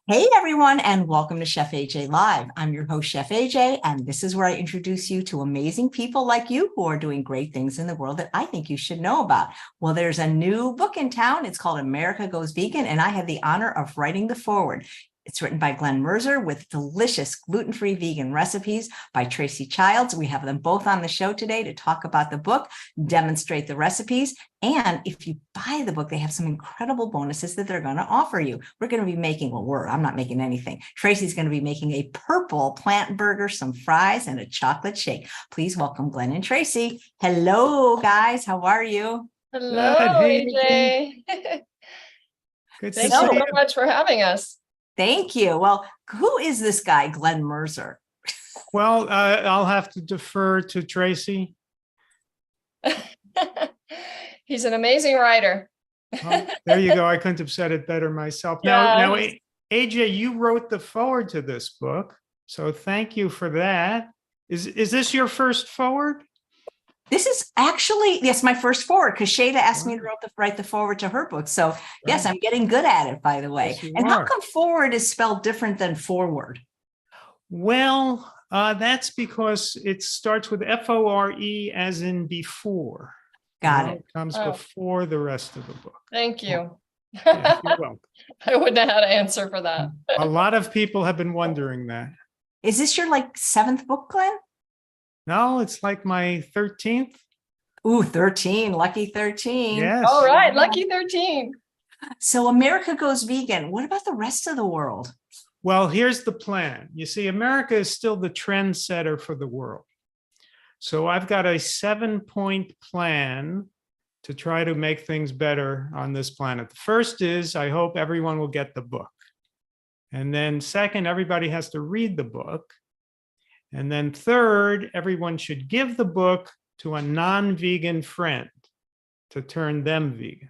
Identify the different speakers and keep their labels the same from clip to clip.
Speaker 1: Hey everyone, and welcome to Chef AJ Live. I'm your host, Chef AJ, and this is where I introduce you to amazing people like you who are doing great things in the world that I think you should know about. Well, there's a new book in town. It's called America Goes Vegan, and I had the honor of writing the foreword. It's written by Glenn Mercer with delicious gluten-free vegan recipes by Tracy Childs. We have them both on the show today to talk about the book, demonstrate the recipes, and if you buy the book, they have some incredible bonuses that they're going to offer you. We're going to be making, I'm not making anything. Tracy's going to be making a purple plant burger, some fries, and a chocolate shake. Please welcome Glenn and Tracy. Hello, guys. How are you?
Speaker 2: Hello,
Speaker 3: Hey,
Speaker 2: AJ.
Speaker 3: good to
Speaker 2: Thank
Speaker 3: see
Speaker 2: you so
Speaker 3: you.
Speaker 2: much for having us.
Speaker 1: Thank you. Well, who is this guy, Glenn Mercer?
Speaker 3: Well, I'll have to defer to Tracy.
Speaker 2: He's an amazing writer.
Speaker 3: Well, there you go. I couldn't have said it better myself. Now, AJ, you wrote the foreword to this book, so thank you for that. Is this your first foreword?
Speaker 1: This is actually, yes, my first forward, because Shada asked me to write the forward to her book. So yes, I'm getting good at it, by the way.
Speaker 3: Yes,
Speaker 1: and how come forward is spelled different than forward?
Speaker 3: Well, that's because it starts with F-O-R-E as in before.
Speaker 1: Got it.
Speaker 3: It comes before the rest of the book.
Speaker 2: Thank you.
Speaker 3: Yeah, you're welcome.
Speaker 2: I wouldn't have had an answer for that.
Speaker 3: A lot of people have been wondering that.
Speaker 1: Is this your seventh book, Glenn?
Speaker 3: No, it's like my 13th.
Speaker 1: Ooh, 13, lucky 13.
Speaker 3: Yes.
Speaker 2: All right, lucky 13.
Speaker 1: So America Goes Vegan. What about the rest of the world?
Speaker 3: Well, here's the plan. You see, America is still the trendsetter for the world. So I've got a 7-point plan to try to make things better on this planet. The first is I hope everyone will get the book. And then second, everybody has to read the book. And then third, everyone should give the book to a non-vegan friend to turn them vegan.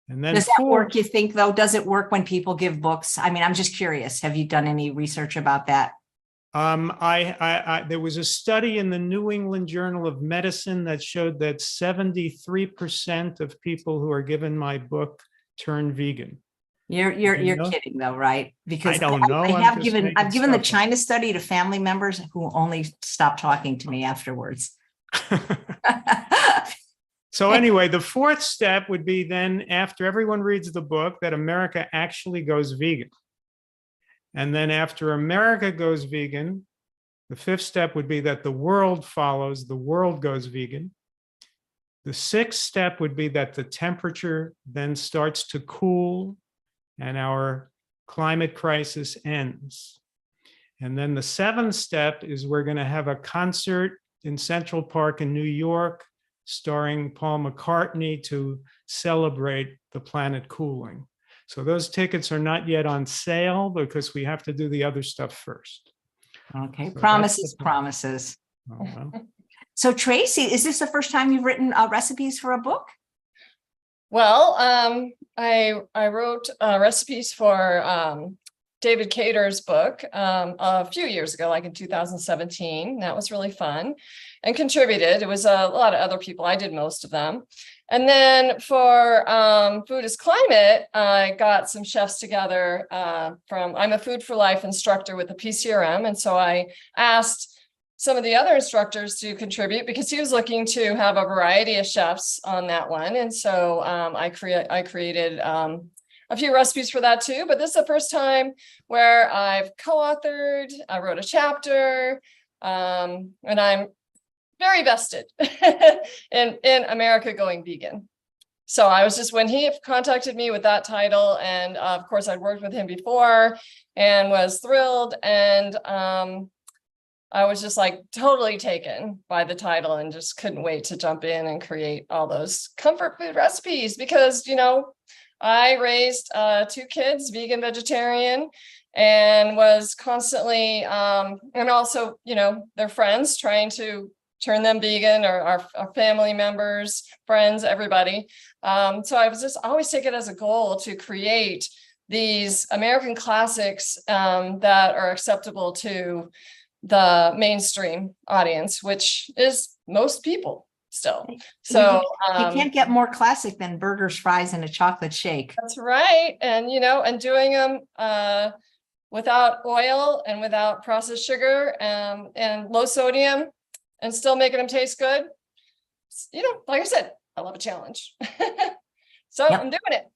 Speaker 3: And then
Speaker 1: does that work, you think, though? Does it work when people give books? I mean, I'm just curious. Have you done any research about that?
Speaker 3: There was a study in the New England Journal of Medicine that showed that 73% of people who are given my book turn vegan.
Speaker 1: You're kidding though, right? Because
Speaker 3: I don't know.
Speaker 1: I've given the China study to family members who only stop talking to me afterwards.
Speaker 3: So anyway, the fourth step would be then after everyone reads the book that America actually goes vegan. And then after America goes vegan, the fifth step would be that the world follows, the world goes vegan. The sixth step would be that the temperature then starts to cool and our climate crisis ends. And then the seventh step is we're going to have a concert in Central Park in New York starring Paul McCartney to celebrate the planet cooling. So those tickets are not yet on sale because we have to do the other stuff first.
Speaker 1: Okay,
Speaker 3: So
Speaker 1: promises.
Speaker 3: Oh, well.
Speaker 1: So Tracy, is this the first time you've written recipes for a book?
Speaker 2: Well, I wrote recipes for David Cater's book a few years ago, like in 2017. That was really fun and contributed. It was a lot of other people. I did most of them. And then for Food is Climate, I got some chefs together I'm a Food for Life instructor with the PCRM. And so I asked some of the other instructors to contribute because he was looking to have a variety of chefs on that one. And so I created a few recipes for that too, but this is the first time where I've co-authored, I wrote a chapter, and I'm very vested in America Going Vegan. So I was just, when he contacted me with that title, and of course I'd worked with him before and was thrilled, and I was just like totally taken by the title and just couldn't wait to jump in and create all those comfort food recipes because, you know, I raised 2 kids, vegan, vegetarian, and was constantly, and also, you know, their friends trying to turn them vegan, or our family members, friends, everybody. So I was just always take it as a goal to create these American classics that are acceptable to the mainstream audience, which is most people. still.
Speaker 1: You
Speaker 2: So
Speaker 1: can't get more classic than burgers, fries, and a chocolate shake.
Speaker 2: that's right. And, and doing them without oil and without processed sugar and low sodium and still making them taste good. Like I said, I love a challenge. So
Speaker 1: Yep.
Speaker 2: I'm doing it.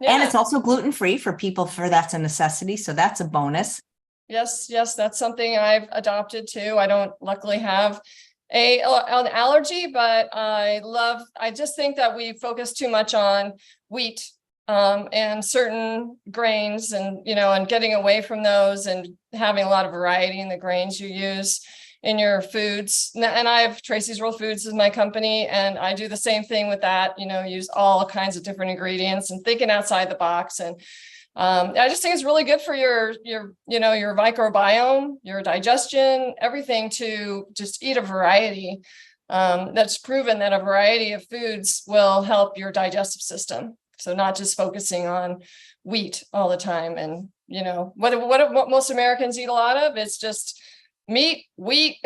Speaker 1: And
Speaker 2: Yeah.
Speaker 1: it's also gluten-free for people, that's a necessity. So that's a bonus.
Speaker 2: Yes, that's something I've adopted too. I don't luckily have an allergy, but I just think that we focus too much on wheat and certain grains and getting away from those and having a lot of variety in the grains you use in your foods. And I have Tracy's World Foods as my company, and I do the same thing with that, use all kinds of different ingredients and thinking outside the box. And I just think it's really good for your microbiome, your digestion, everything, to just eat a variety. That's proven that a variety of foods will help your digestive system. So not just focusing on wheat all the time. And, what most Americans eat a lot of, it's just meat, wheat,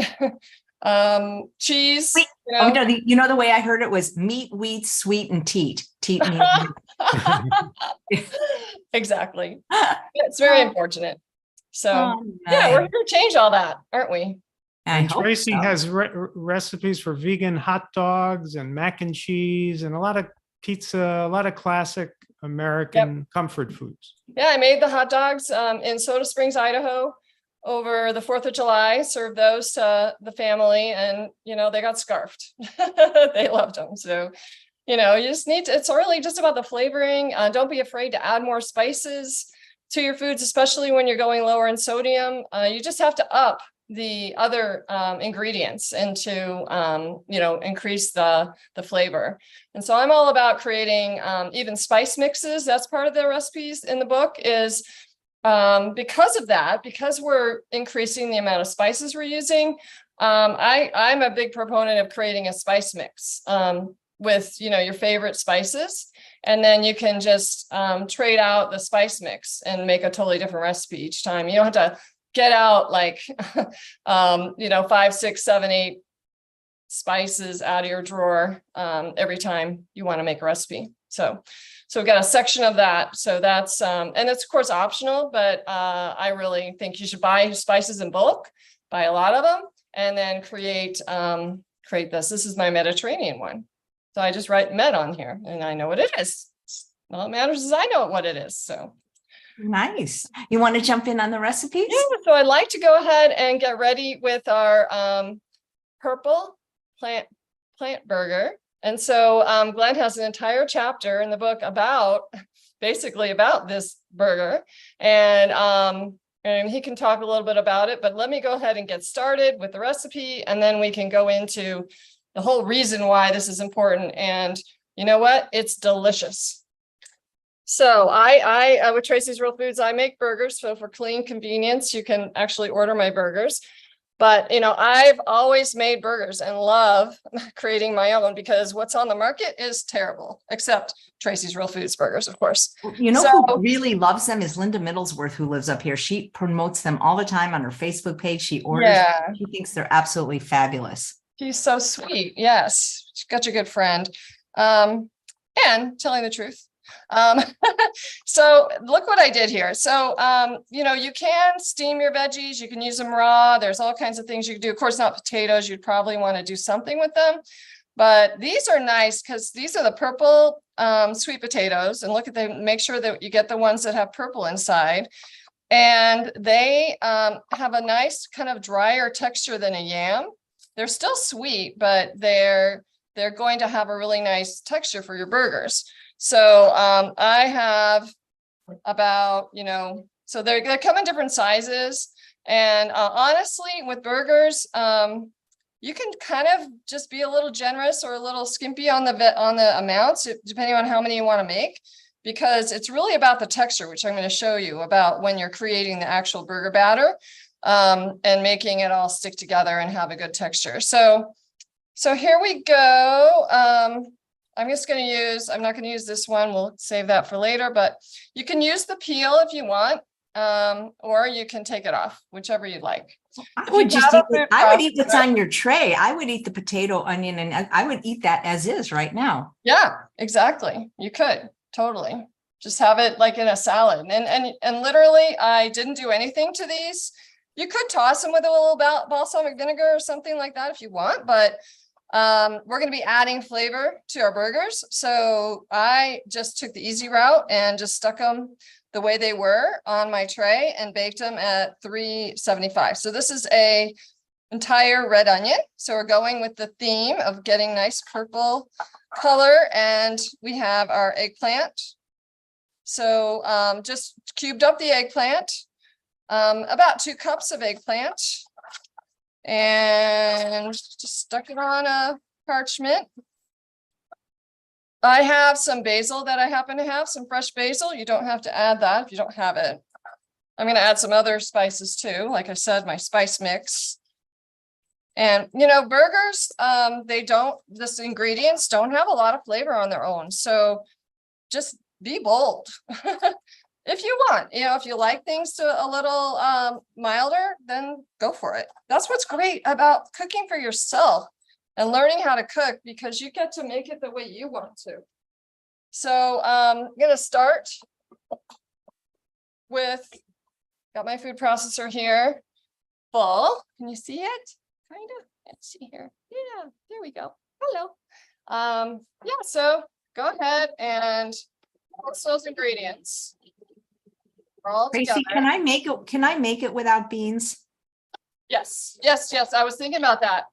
Speaker 2: cheese.
Speaker 1: Wheat. Oh, no, the way I heard it was meat, wheat, sweet, and teat. Teat meat.
Speaker 2: Exactly. It's very unfortunate. So
Speaker 1: nice.
Speaker 2: we're here to change all that, aren't we?
Speaker 1: I
Speaker 3: And
Speaker 1: hope
Speaker 3: Tracy
Speaker 1: so.
Speaker 3: has recipes for vegan hot dogs and mac and cheese and a lot of pizza, a lot of classic American comfort foods.
Speaker 2: Yeah, I made the hot dogs in Soda Springs, Idaho over the 4th of July, served those to the family, and, they got scarfed. They loved them. So, you just need to, it's really just about the flavoring. Don't be afraid to add more spices to your foods, especially when you're going lower in sodium. You just have to up the other ingredients and to increase the flavor. And so I'm all about creating even spice mixes. That's part of the recipes in the book, is because of that, because we're increasing the amount of spices we're using. I'm a big proponent of creating a spice mix with your favorite spices, and then you can just trade out the spice mix and make a totally different recipe each time. You don't have to get out like 5, 6, 7, 8 spices out of your drawer every time you want to make a recipe. So we've got a section of that. So that's and it's of course optional, but I really think you should buy spices in bulk, buy a lot of them, and then create this. This is my Mediterranean one. So I just write Med on here and I know what it is. All that matters is I know what it is. So
Speaker 1: nice. You want to jump in on the recipes?
Speaker 2: yeah, so I'd like to go ahead and get ready with our purple plant burger. And so Glenn has an entire chapter in the book basically about this burger. And he can talk a little bit about it, but let me go ahead and get started with the recipe, and then we can go into the whole reason why this is important. And you know what? It's delicious. So I with Tracy's Real Foods, I make burgers. So for clean convenience, you can actually order my burgers. But, I've always made burgers and love creating my own, because what's on the market is terrible, except Tracy's Real Foods burgers, of course.
Speaker 1: Who really loves them is Linda Middlesworth, who lives up here. She promotes them all the time on her Facebook page. She orders.
Speaker 2: Yeah.
Speaker 1: She thinks they're absolutely fabulous.
Speaker 2: She's so sweet. Yes. She's got your good friend. And telling the truth. So look what I did here. So, you can steam your veggies. You can use them raw. There's all kinds of things you can do. Of course, not potatoes. You'd probably want to do something with them, but these are nice because these are the purple sweet potatoes, and look at them. Make sure that you get the ones that have purple inside, and they have a nice kind of drier texture than a yam. They're still sweet, but they're going to have a really nice texture for your burgers. So I have about, so they come in different sizes. And honestly, with burgers, you can kind of just be a little generous or a little skimpy on the amounts, depending on how many you want to make, because it's really about the texture, which I'm going to show you about when you're creating the actual burger batter and making it all stick together and have a good texture. So here we go. I'm not going to use this one. We'll save that for later, but you can use the peel if you want. or you can take it off, whichever you like.
Speaker 1: I
Speaker 2: If
Speaker 1: would
Speaker 2: you
Speaker 1: just
Speaker 2: have
Speaker 1: eat
Speaker 2: a
Speaker 1: it.
Speaker 2: food
Speaker 1: I would eat what's
Speaker 2: processor-
Speaker 1: on your tray. I would eat the potato, onion, and I would eat that as is right now.
Speaker 2: Yeah, exactly. You could totally just have it like in a salad. And literally, I didn't do anything to these. You could toss them with a little balsamic vinegar or something like that if you want, but we're going to be adding flavor to our burgers. So I just took the easy route and just stuck them the way they were on my tray and baked them at 375. So this is a entire red onion. So we're going with the theme of getting nice purple color, and we have our eggplant. So just cubed up the eggplant, about 2 cups of eggplant, and just stuck it on a parchment. I have some basil that I happen to have, some fresh basil. You don't have to add that if you don't have it. I'm going to add some other spices too. Like I said, my spice mix. And, you know, burgers, this ingredients don't have a lot of flavor on their own. So just be bold. If you want, you know, if you like things to a little milder, then go for it. That's what's great about cooking for yourself and learning how to cook, because you get to make it the way you want to. So I'm going to start with, got my food processor here full. Can you see it? Kind of. Let's see here. Yeah, there we go. Hello. Yeah, so go ahead and mix those ingredients. All
Speaker 1: Tracy,
Speaker 2: together.
Speaker 1: can I make it? Can I make it without beans?
Speaker 2: Yes, yes, yes. I was thinking about that.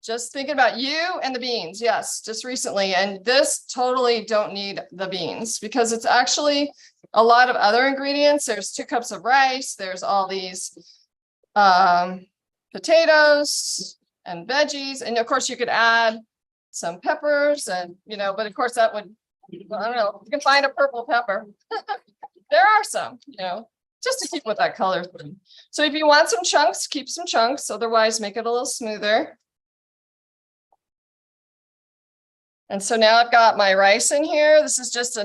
Speaker 2: Just thinking about you and the beans. Yes, just recently. And this totally don't need the beans because it's actually a lot of other ingredients. There's 2 cups of rice. There's all these potatoes and veggies. And of course you could add some peppers and, you know, but of course that would, well, I don't know, you can find a purple pepper. There are some, you know, just to keep with that color. So if you want some chunks, keep some chunks. Otherwise, make it a little smoother. And so now I've got my rice in here. This is just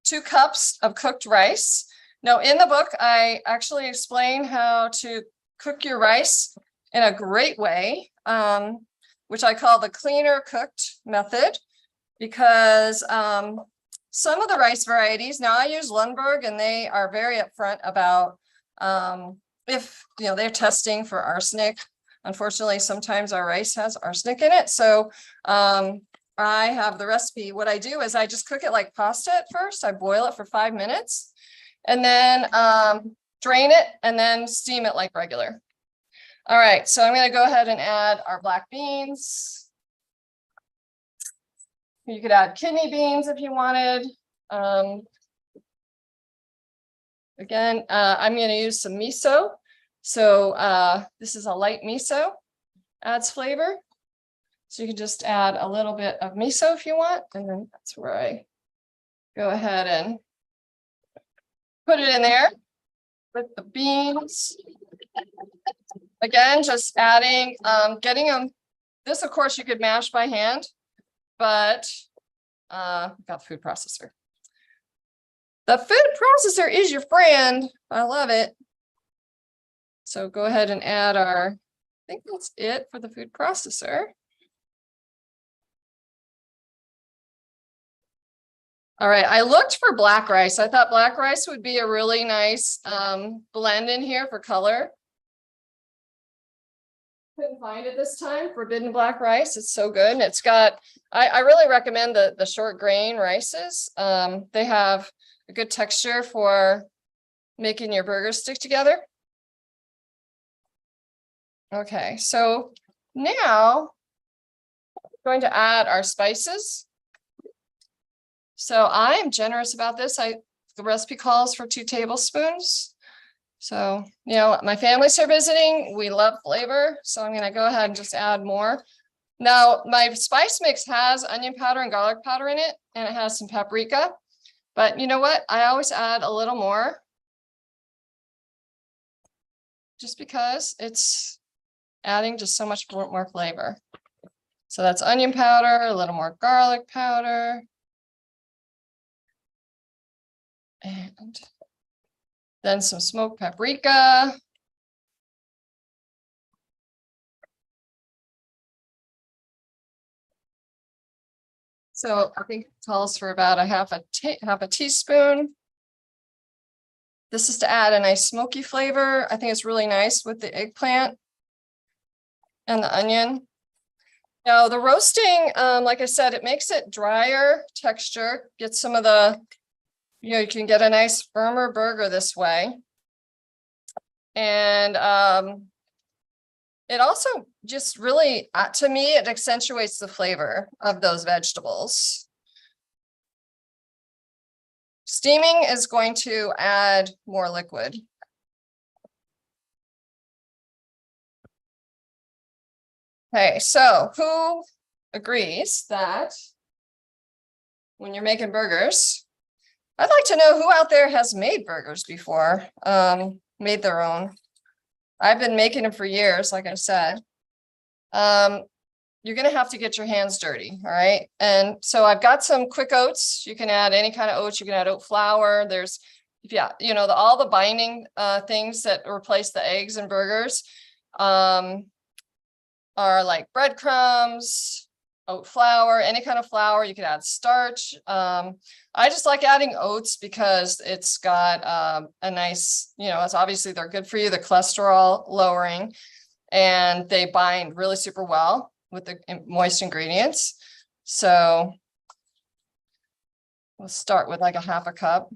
Speaker 2: 2 cups of cooked rice. Now in the book, I actually explain how to cook your rice in a great way, which I call the cleaner cooked method, because some of the rice varieties, now I use Lundberg, and they are very upfront about if, you know, they're testing for arsenic. Unfortunately, sometimes our rice has arsenic in it. So I have the recipe. What I do is I just cook it like pasta at first. I boil it for 5 minutes and then drain it and then steam it like regular. All right, so I'm going to go ahead and add our black beans. You could add kidney beans if you wanted. Again, I'm going to use some miso. So this is a light miso, adds flavor. So you can just add a little bit of miso if you want. And then that's where I go ahead and put it in there with the beans. Again, just adding, getting them. This, of course, you could mash by hand, but got the food processor. The food processor is your friend. I love it. So go ahead and add our, I think that's it for the food processor. All right, I looked for black rice. I thought black rice would be a really nice blend in here for color. Couldn't find it this time. Forbidden black rice. It's so good. And it's got, I really recommend the short grain rices. They have a good texture for making your burgers stick together. Okay, so now I'm going to add our spices. So I am generous about this. The recipe calls for 2 tablespoons. So, you know, my family's here visiting. We love flavor. So I'm going to go ahead and just add more. Now, my spice mix has onion powder and garlic powder in it, and it has some paprika. But you know what? I always add a little more, just because it's adding just so much more flavor. So that's onion powder, a little more garlic powder. And then some smoked paprika. So I think it calls for about a half a teaspoon. This is to add a nice smoky flavor. I think it's really nice with the eggplant and the onion. Now the roasting, like I said, it makes it drier texture, get some of the, you can get a nice firmer burger this way. And it also just really, to me, it accentuates the flavor of those vegetables. Steaming is going to add more liquid. Okay, so who agrees that when you're making burgers, I'd like to know who out there has made burgers before, made their own. I've been making them for years, like I said. You're going to have to get your hands dirty. All right. And so I've got some quick oats. You can add any kind of oats. You can add oat flour. There's, yeah, all the binding things that replace the eggs in burgers are like breadcrumbs, oat flour, any kind of flour. You can add starch. I just like adding oats because it's got a nice, it's obviously they're good for you. They're cholesterol lowering and they bind really super well with the moist ingredients. So we'll start with like a half a cup.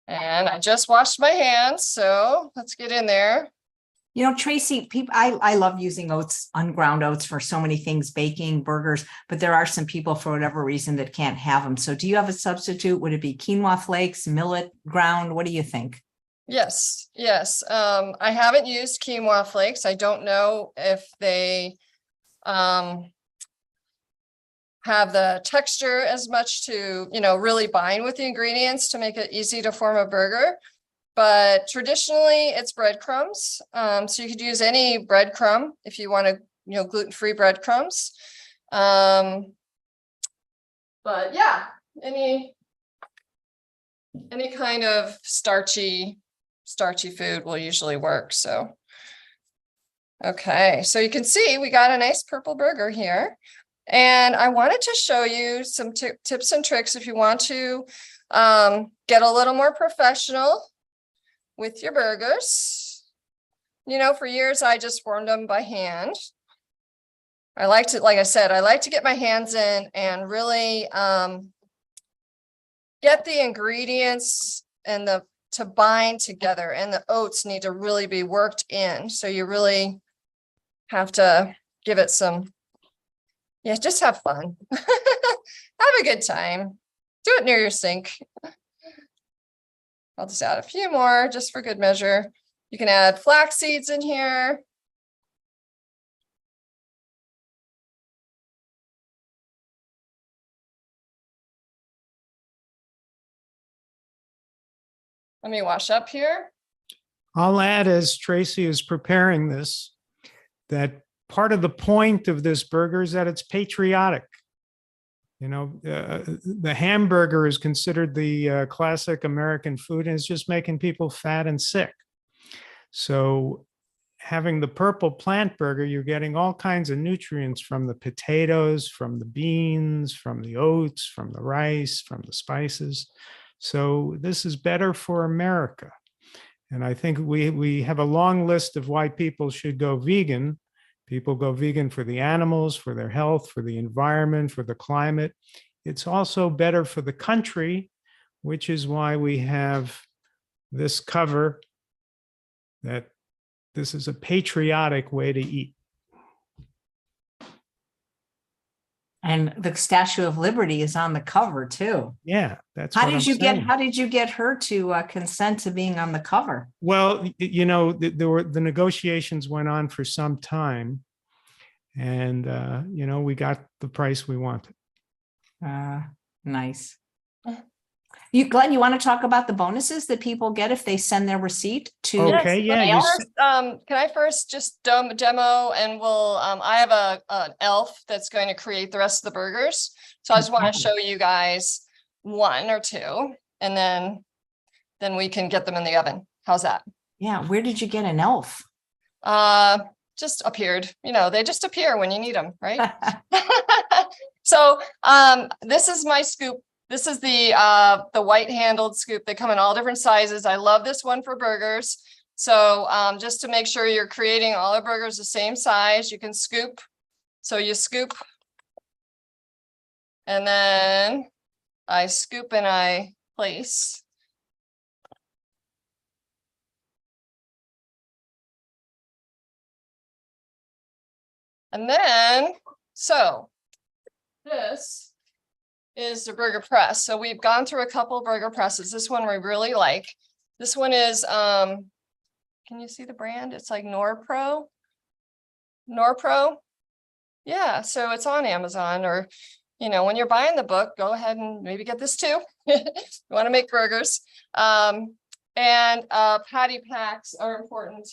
Speaker 2: And I just washed my hands, so let's get in there.
Speaker 1: Tracy, I love using oats, unground oats for so many things, baking, burgers, but there are some people for whatever reason that can't have them. So do you have a substitute? Would it be quinoa flakes, millet ground? What do you think?
Speaker 2: Yes. I haven't used quinoa flakes. I don't know if they have the texture as much to, really bind with the ingredients to make it easy to form a burger. But traditionally it's breadcrumbs. So you could use any breadcrumb if you want to, gluten-free breadcrumbs. But yeah, any kind of starchy food will usually work. So, okay. So you can see we got a nice purple burger here. And I wanted to show you some tips and tricks if you want to get a little more professional with your burgers. For years, I just formed them by hand. Like I said, I like to get my hands in and really get the ingredients and to bind together, and the oats need to really be worked in. So you really have to give it some, just have fun. Have a good time. Do it near your sink. I'll just add a few more just for good measure. You can add flax seeds in here. Let me wash up here.
Speaker 3: I'll add, as Tracy is preparing this, that part of the point of this burger is that it's patriotic. The hamburger is considered the classic American food, and it's just making people fat and sick. So having the purple plant burger, you're getting all kinds of nutrients from the potatoes, from the beans, from the oats, from the rice, from the spices. So this is better for America. And I think we have a long list of why people should go vegan. People go vegan for the animals, for their health, for the environment, for the climate. It's also better for the country, which is why we have this cover that this is a patriotic way to eat.
Speaker 1: And the Statue of Liberty is on the cover too.
Speaker 3: Yeah, that's
Speaker 1: how did you get her to consent to being on the cover?
Speaker 3: Well, the negotiations went on for some time, and we got the price we wanted.
Speaker 1: Nice. Glenn, you want to talk about the bonuses that people get if they send their receipt to?
Speaker 3: Okay,
Speaker 2: yes, can I first just demo, and we'll I have an elf that's going to create the rest of the burgers. So I just want to show you guys one or two. and then we can get them in the oven. How's that?
Speaker 1: Yeah. Where did you get an elf?
Speaker 2: Just appeared, they just appear when you need them, right? So, this is my scoop. This is the white handled scoop. They come in all different sizes. I love this one for burgers. So, just to make sure you're creating all the burgers the same size, you can scoop. So you scoop, and then I scoop and I place. And then, so this is the burger press. So we've gone through a couple of burger presses. This one we really like. This one is, can you see the brand? It's like Norpro. Yeah, so it's on Amazon, or, when you're buying the book, go ahead and maybe get this too. You want to make burgers. And patty packs are important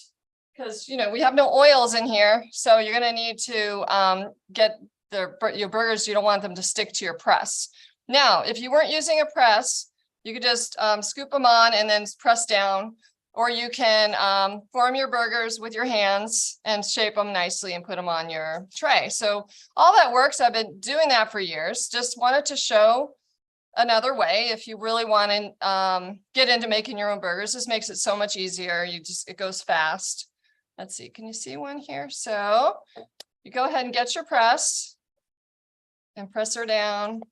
Speaker 2: because, we have no oils in here. So you're going to need to get your burgers. You don't want them to stick to your press. Now, if you weren't using a press, you could just scoop them on and then press down. Or you can form your burgers with your hands and shape them nicely and put them on your tray. So all that works. I've been doing that for years. Just wanted to show another way. If you really want to get into making your own burgers, this makes it so much easier. It goes fast. Let's see, can you see one here? So you go ahead and get your press and press her down.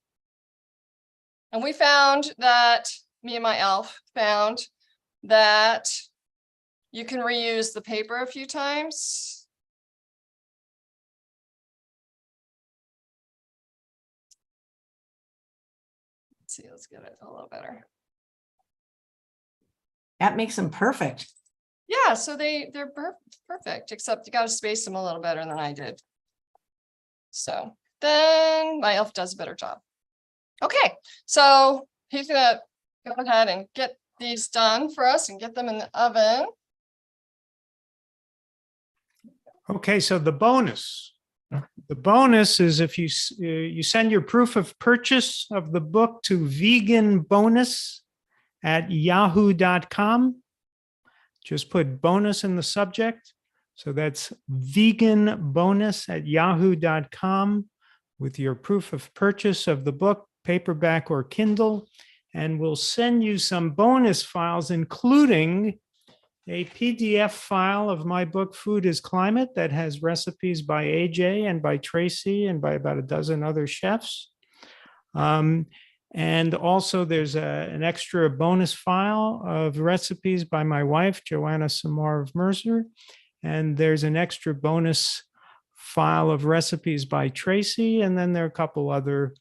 Speaker 2: And we found that, me and my elf found that you can reuse the paper a few times. Let's see, let's get it a little better.
Speaker 1: That makes them perfect.
Speaker 2: Yeah, so they're perfect, except you got to space them a little better than I did. So then my elf does a better job. Okay, so he's gonna go ahead and get these done for us and get them in the oven.
Speaker 3: Okay, so the bonus is if you send your proof of purchase of the book to veganbonus@yahoo.com. Just put bonus in the subject. So that's veganbonus@yahoo.com with your proof of purchase of the book, paperback or Kindle. And we'll send you some bonus files, including a PDF file of my book, Food is Climate, that has recipes by AJ and by Tracy and by about a dozen other chefs. And also there's an extra bonus file of recipes by my wife, Joanna Samar Mercer. And there's an extra bonus file of recipes by Tracy. And then there are a couple other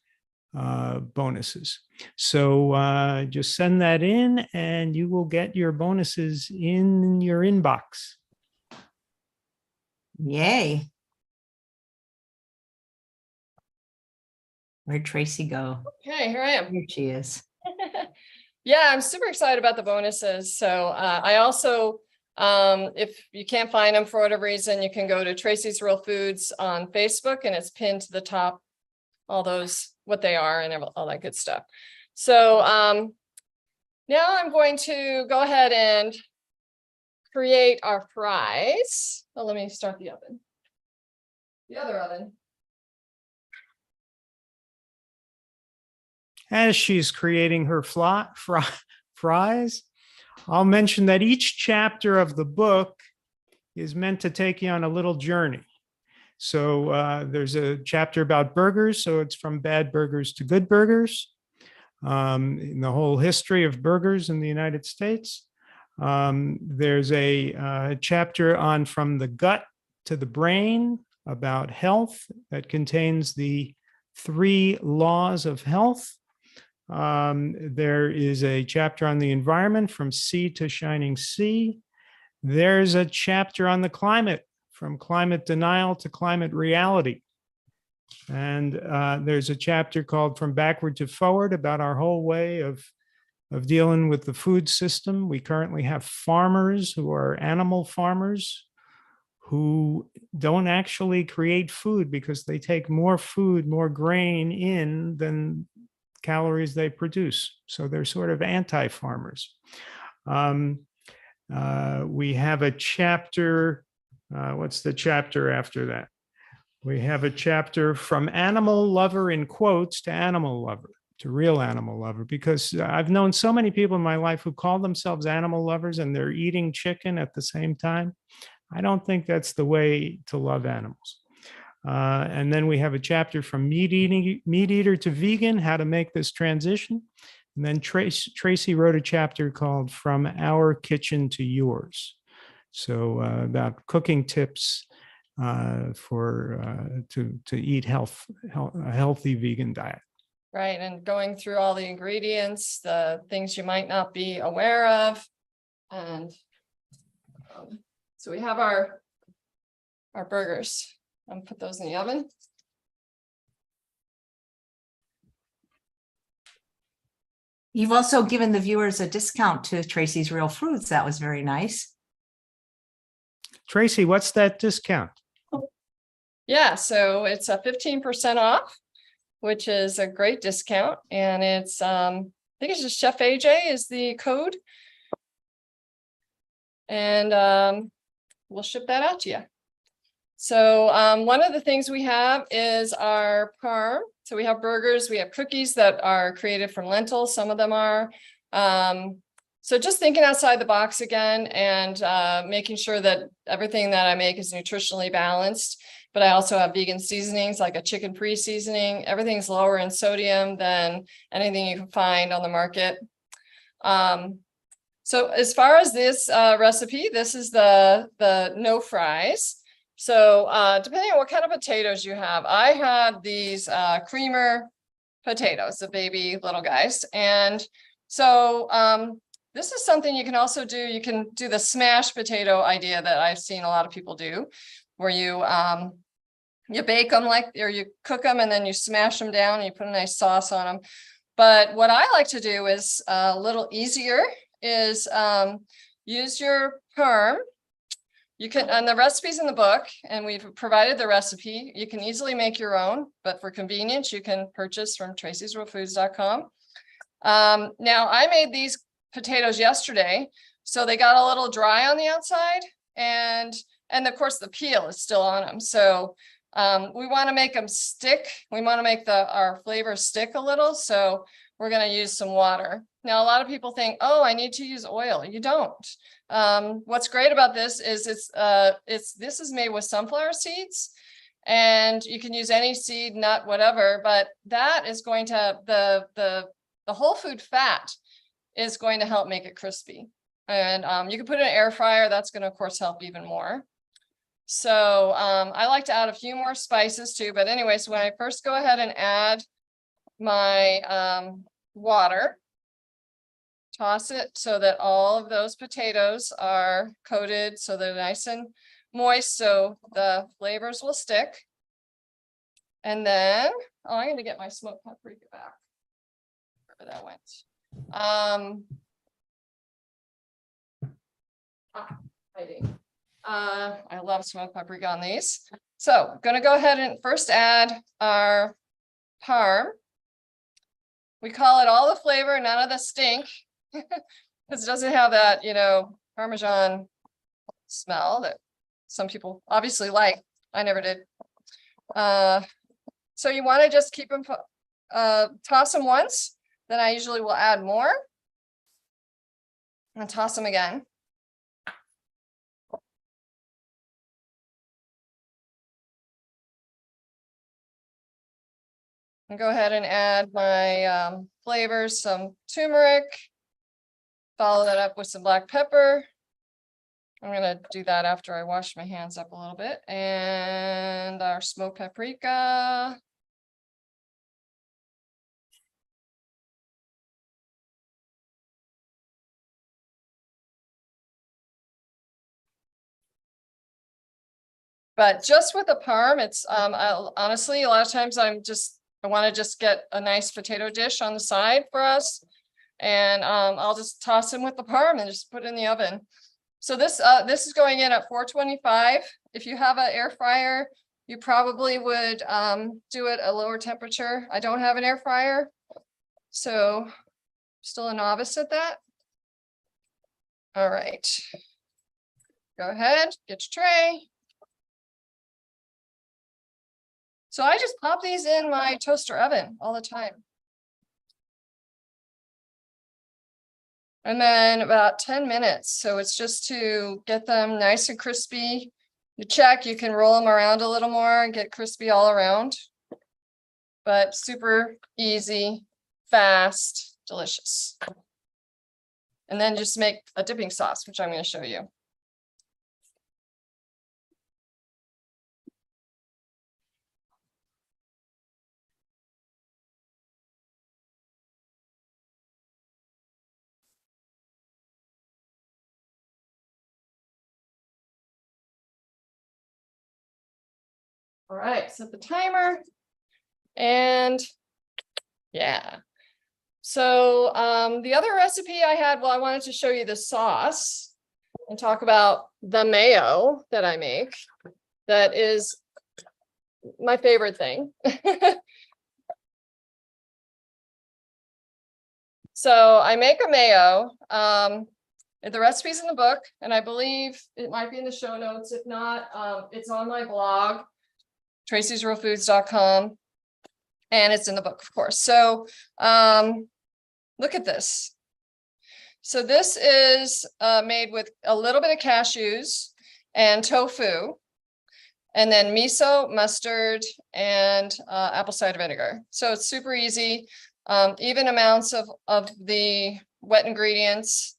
Speaker 3: bonuses. So just send that in and you will get your bonuses in your inbox.
Speaker 1: Yay. Where'd Tracy go?
Speaker 2: Okay, here I am.
Speaker 1: Here she is.
Speaker 2: Yeah, I'm super excited about the bonuses. So I also, if you can't find them for whatever reason, you can go to Tracy's Real Foods on Facebook and it's pinned to the top, all those, what they are and all that good stuff. So now I'm going to go ahead and create our fries. Oh, let me start the oven. The other oven.
Speaker 3: As she's creating her fries, I'll mention that each chapter of the book is meant to take you on a little journey. So there's a chapter about burgers. So it's from bad burgers to good burgers, in the whole history of burgers in the United States. There's a chapter on from the gut to the brain about health that contains the 3 laws of health. There is a chapter on the environment, from sea to shining sea. There's a chapter on the climate, from climate denial to climate reality. And there's a chapter called From Backward to Forward, about our whole way of dealing with the food system. We currently have farmers who are animal farmers who don't actually create food because they take more food, more grain in than calories they produce. So they're sort of anti-farmers. We have a chapter. What's the chapter after that? We have a chapter from animal lover in quotes to animal lover, to real animal lover, because I've known so many people in my life who call themselves animal lovers and they're eating chicken at the same time. I don't think that's the way to love animals. And then we have a chapter from meat eater to vegan, how to make this transition. And then Tracy wrote a chapter called From Our Kitchen to Yours. So about cooking tips to eat a healthy vegan diet.
Speaker 2: Right, and going through all the ingredients, the things you might not be aware of. And so we have our burgers. I'm gonna put those in the oven.
Speaker 1: You've also given the viewers a discount to Tracy's Real Foods. That was very nice.
Speaker 3: Tracy, what's that discount?
Speaker 2: Yeah, so it's a 15% off, which is a great discount. And it's, I think it's just Chef AJ is the code. And we'll ship that out to you. So one of the things we have is our parm. So we have burgers, we have cookies that are created from lentils. Some of them are. So just thinking outside the box again and making sure that everything that I make is nutritionally balanced. But I also have vegan seasonings like a chicken pre-seasoning. Everything's lower in sodium than anything you can find on the market. So as far as this recipe, this is the no fries. So depending on what kind of potatoes you have, I have these creamer potatoes, the baby little guys. And so this is something you can also do. You can do the smashed potato idea that I've seen a lot of people do, where you bake them or you cook them and then you smash them down and you put a nice sauce on them. But what I like to do is a little easier is use your parm. You can, and the recipe's in the book, and we've provided the recipe. You can easily make your own, but for convenience, you can purchase from tracysrealfoods.com. Now, I made these potatoes yesterday, so they got a little dry on the outside, and of course the peel is still on them. So we want to make them stick. We want to make our flavor stick a little, so we're going to use some water. Now, a lot of people think, oh, I need to use oil. You don't. What's great about this is this is made with sunflower seeds, and you can use any seed, nut, whatever, but that is going to, the whole food fat is going to help make it crispy. And you can put it in an air fryer. That's going to, of course, help even more. So I like to add a few more spices too, but anyway, so when I first go ahead and add my water, toss it so that all of those potatoes are coated so they're nice and moist so the flavors will stick. And then, oh, I'm going to get my smoked paprika back, wherever that went. Hiding. I love smoked paprika on these. So I'm going to go ahead and first add our parm. We call it all the flavor, none of the stink, because it doesn't have that, Parmesan smell that some people obviously like. I never did. So you want to just keep them, toss them once, then I usually will add more and toss them again. And go ahead and add my flavors, some turmeric, follow that up with some black pepper. I'm going to do that after I wash my hands up a little bit, and our smoked paprika. But just with the parm, it's honestly, a lot of times I want to just get a nice potato dish on the side for us. And I'll just toss them with the parm and just put it in the oven. So this is going in at 425. If you have an air fryer, you probably would do it at a lower temperature. I don't have an air fryer. So still a novice at that? All right. Go ahead, get your tray. So I just pop these in my toaster oven all the time. And then about 10 minutes. So it's just to get them nice and crispy. You check, you can roll them around a little more and get crispy all around. But super easy, fast, delicious. And then just make a dipping sauce, which I'm going to show you. All right, set the timer. And yeah. So the other recipe I had, well, I wanted to show you the sauce and talk about the mayo that I make. That is my favorite thing. So I make a mayo. The recipe's in the book, and I believe it might be in the show notes. If not, it's on my blog, tracysrealfoods.com, and it's in the book, of course. So look at this. So this is made with a little bit of cashews and tofu, and then miso, mustard, and apple cider vinegar. So it's super easy. Even amounts of the wet ingredients,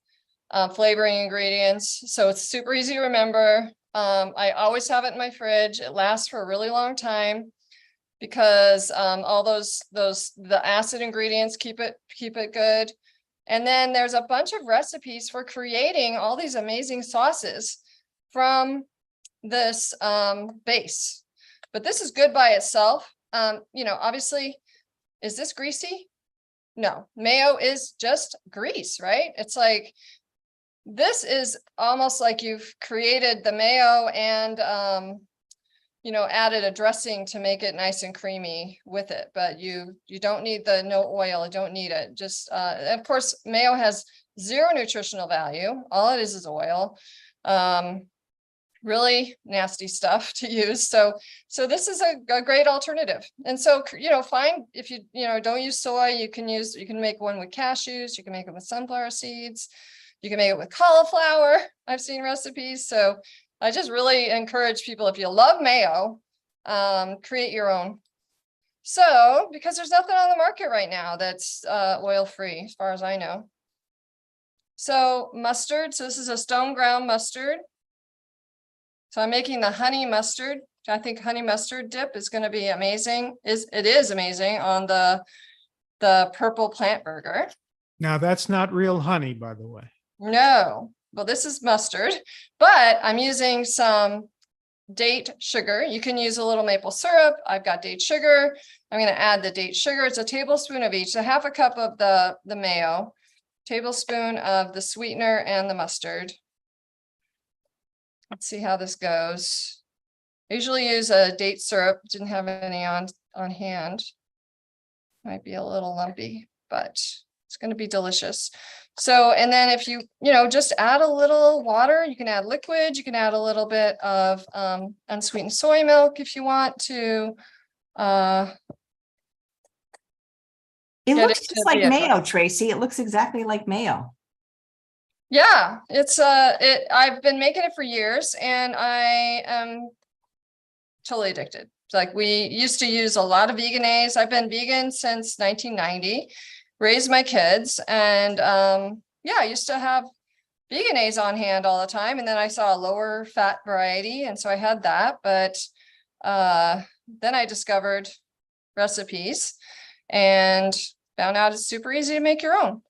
Speaker 2: flavoring ingredients. So it's super easy to remember. I always have it in my fridge. It lasts for a really long time because all the acid ingredients keep it good. And then there's a bunch of recipes for creating all these amazing sauces from this base. But this is good by itself. Obviously, is this greasy? No, mayo is just grease, right? It's like, this is almost like you've created the mayo and, added a dressing to make it nice and creamy with it, but you don't need no oil. You don't need it. Just, of course, mayo has zero nutritional value. All it is oil. Really nasty stuff to use. So this is a great alternative. And so, find, if you don't use soy, you can make one with cashews, you can make it with sunflower seeds, you can make it with cauliflower. I've seen recipes. So I just really encourage people, if you love mayo, create your own. So, because there's nothing on the market right now that's oil-free, as far as I know. So mustard, so this is a stone ground mustard. So I'm making the honey mustard. I think honey mustard dip is going to be amazing. It is amazing on the purple plant burger.
Speaker 3: Now that's not real honey, by the way.
Speaker 2: No, well, this is mustard, but I'm using some date sugar. You can use a little maple syrup. I've got date sugar. I'm going to add the date sugar. It's a tablespoon of each. So half a cup of the mayo, tablespoon of the sweetener and the mustard. Let's see how this goes. I usually use a date syrup. Didn't have any on hand. Might be a little lumpy, but it's going to be delicious. So, and then if you just add a little water, you can add liquid. You can add a little bit of unsweetened soy milk if you want to.
Speaker 1: It looks just like mayo, Tracy. It looks exactly like mayo.
Speaker 2: Yeah, I've been making it for years and I am totally addicted. It's like, we used to use a lot of Vegenaise. I've been vegan since 1990, raised my kids, and I used to have Vegenaise on hand all the time. And then I saw a lower fat variety, and so I had that. But then I discovered recipes and found out it's super easy to make your own.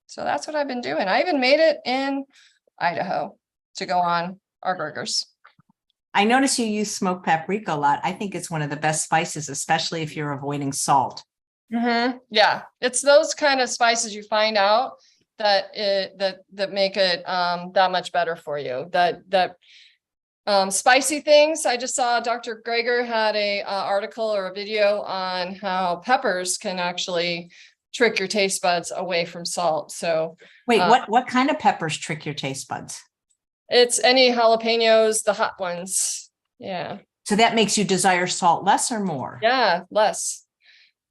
Speaker 2: So that's what I've been doing. I even made it in Idaho to go on our burgers.
Speaker 1: I notice you use smoked paprika a lot. I think it's one of the best spices, especially if you're avoiding salt.
Speaker 2: Mm-hmm. Yeah, it's those kind of spices you find out that make it that much better for you. That spicy things. I just saw Dr. Greger had a article or a video on how peppers can actually trick your taste buds away from salt. So
Speaker 1: Wait, what kind of peppers trick your taste buds?
Speaker 2: it's any jalapenos, the hot ones. Yeah.
Speaker 1: So that makes you desire salt less or more?
Speaker 2: Yeah, less.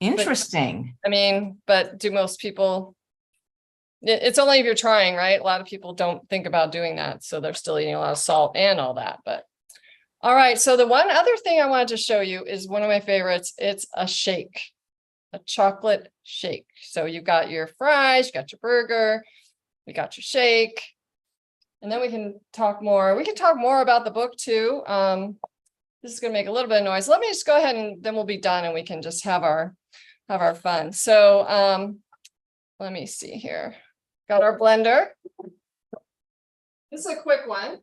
Speaker 1: Interesting.
Speaker 2: I mean, but do most people? It's only if you're trying, right? A lot of people don't think about doing that. So they're still eating a lot of salt and all that. But all right. So the one other thing I wanted to show you is one of my favorites. It's a shake, a chocolate shake. So you got your fries, you got your burger, you got your shake. And then we can talk more. We can talk more about the book too. This is going to make a little bit of noise. Let me just go ahead and then we'll be done and we can just have our fun. So let me see here. Got our blender. This is a quick one.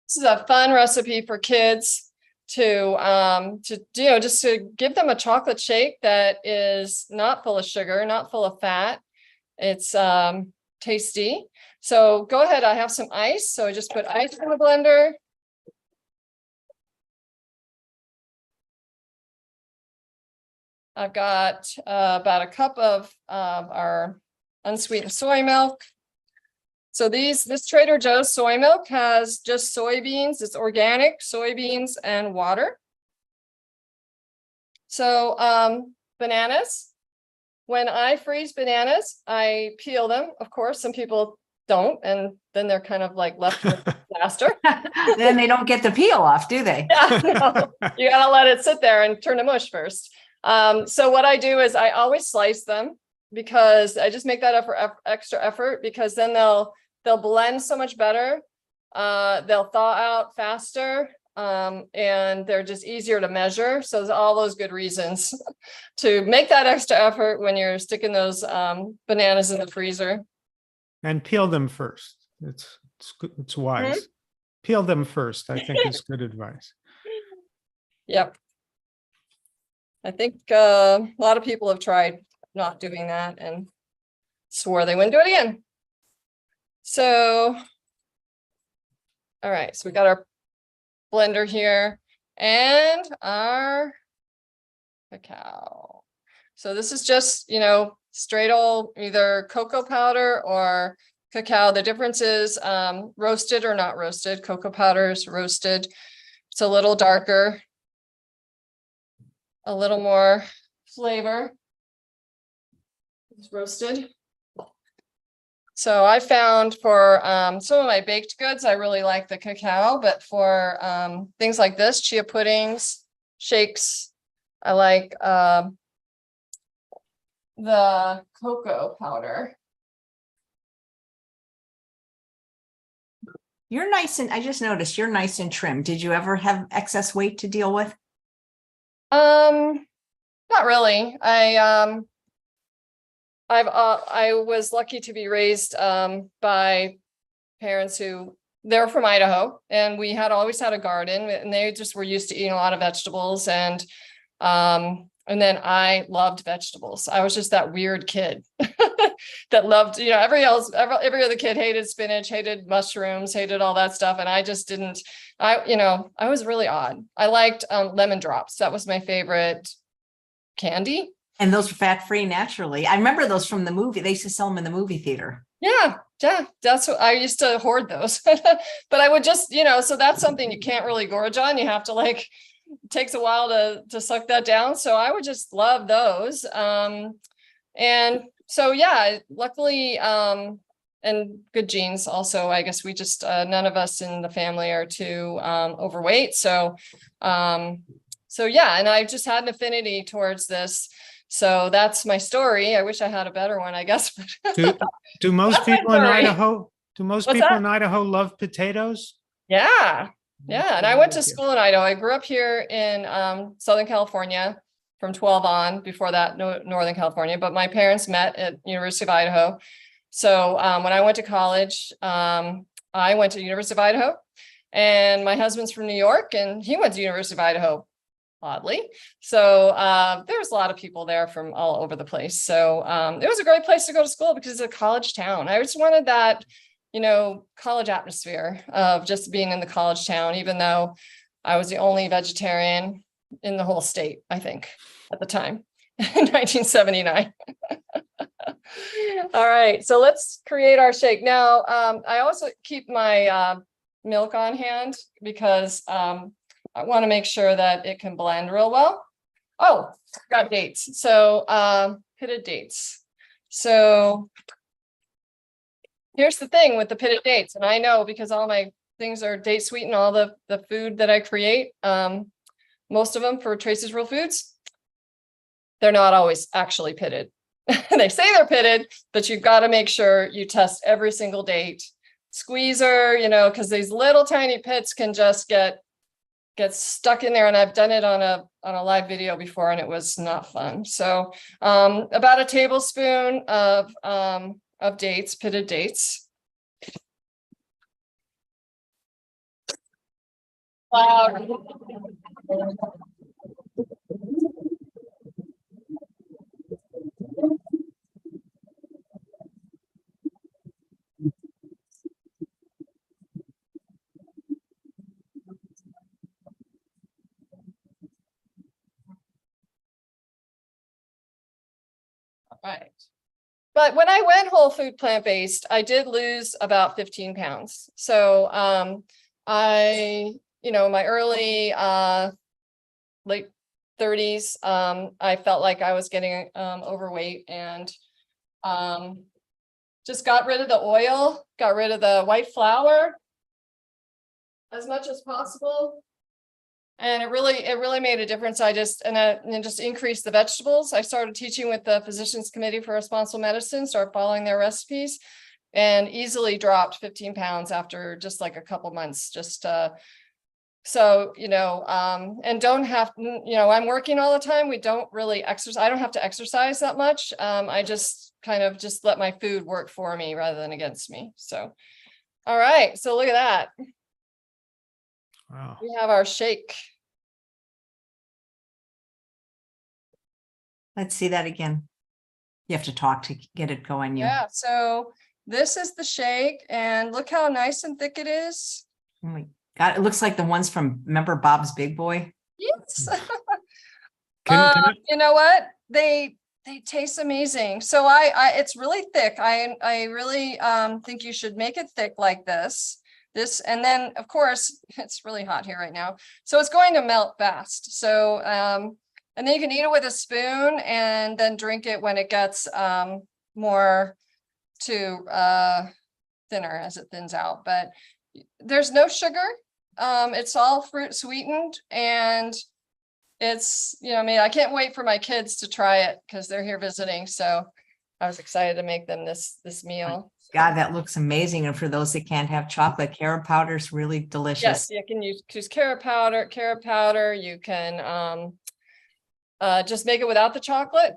Speaker 2: This is a fun recipe for kids to just to give them a chocolate shake that is not full of sugar, not full of fat. It's tasty. So go ahead. I have some ice. So I just put ice in the blender. I've got about a cup of our unsweetened soy milk. So this Trader Joe's soy milk has just soybeans. It's organic soybeans and water. So bananas. When I freeze bananas, I peel them. Of course, some people don't, and then they're kind of like left with disaster.
Speaker 1: Then they don't get the peel off, do they?
Speaker 2: Yeah, no, you gotta let it sit there and turn to mush first. So what I do is I always slice them because I just make that extra effort because then they'll blend so much better. They'll thaw out faster. And they're just easier to measure. So there's all those good reasons to make that extra effort when you're sticking those bananas in the freezer.
Speaker 3: And peel them first. It's wise. Peel them first, I think is good advice.
Speaker 2: Yep. I think a lot of people have tried not doing that and swore they wouldn't do it again. So, all right, so we got our blender here and our cacao. So this is just, straight old either cocoa powder or cacao. The difference is roasted or not roasted. Cocoa powder is roasted. It's a little darker, a little more flavor. It's roasted. So I found for some of my baked goods, I really like the cacao, but for things like this, chia puddings, shakes, I like the cocoa powder.
Speaker 1: You're nice and I just noticed you're nice and trim. Did you ever have excess weight to deal with?
Speaker 2: Not really. I was lucky to be raised by parents who they're from Idaho, and we had always had a garden, and they just were used to eating a lot of vegetables. And then I loved vegetables. I was just that weird kid that loved, every other kid hated spinach, hated mushrooms, hated all that stuff. And I just didn't, I was really odd. I liked lemon drops. That was my favorite candy.
Speaker 1: And those were fat-free naturally. I remember those from the movie. They used to sell them in the movie theater.
Speaker 2: Yeah. That's what I used to hoard those. But I would just, so that's something you can't really gorge on. You have to it takes a while to suck that down. So I would just love those. And so, yeah, luckily, and good genes also, I guess we just, none of us in the family are too overweight. So yeah, and I just had an affinity towards this. So that's my story. I wish I had a better one, I guess.
Speaker 3: Do most people in Idaho? Do most
Speaker 2: What's
Speaker 3: people
Speaker 2: that?
Speaker 3: in Idaho love potatoes?
Speaker 2: Yeah. And I went to school in Idaho. I grew up here in Southern California from 12 on. Before that, Northern California. But my parents met at University of Idaho. So when I went to college, I went to University of Idaho. And my husband's from New York, and he went to University of Idaho. Oddly. So there's a lot of people there from all over the place. So it was a great place to go to school because it's a college town. I just wanted that, college atmosphere of just being in the college town, even though I was the only vegetarian in the whole state, I think, at the time, in 1979. All right, so let's create our shake. Now, I also keep my milk on hand because I want to make sure that it can blend real well. Oh, got dates. So pitted dates. So here's the thing with the pitted dates, and I know because all my things are date sweetened, all the food that I create, most of them for Tracy's Real Foods, they're not always actually pitted. They say they're pitted, but you've got to make sure you test every single date. Squeezer, you know, because these little tiny pits can just get stuck in there, and I've done it on a live video before, and it was not fun. So about a tablespoon of dates, pitted dates. Flour. Right. But when I went whole food plant-based, I did lose about 15 pounds. So I, my early late 30s, I felt like I was getting overweight, and just got rid of the oil, got rid of the white flour as much as possible. And it really made a difference. I just increased the vegetables. I started teaching with the Physicians Committee for Responsible Medicine, started following their recipes, and easily dropped 15 pounds after just like a couple months. Just so, and don't have, I'm working all the time. We don't really exercise. I don't have to exercise that much. I just kind of just let my food work for me rather than against me. So, all right. So look at that.
Speaker 3: Wow.
Speaker 2: We have our shake.
Speaker 1: Let's see that again. You have to talk to get it going.
Speaker 2: Yeah, so this is the shake, and look how nice and thick it is.
Speaker 1: Oh my God, it looks like the ones from, remember Bob's Big Boy?
Speaker 2: Yes.
Speaker 3: Can I-
Speaker 2: You know what? They taste amazing. So it's really thick. I really think you should make it thick like this. And then of course it's really hot here right now, so it's going to melt fast. So and then you can eat it with a spoon and then drink it when it gets more to thinner as it thins out. But there's no sugar. It's all fruit sweetened, and it's, I can't wait for my kids to try it because they're here visiting. So I was excited to make them this meal.
Speaker 1: God, that looks amazing. And for those that can't have chocolate, carob powder is really delicious.
Speaker 2: Yes, you can use carob powder. You can just make it without the chocolate.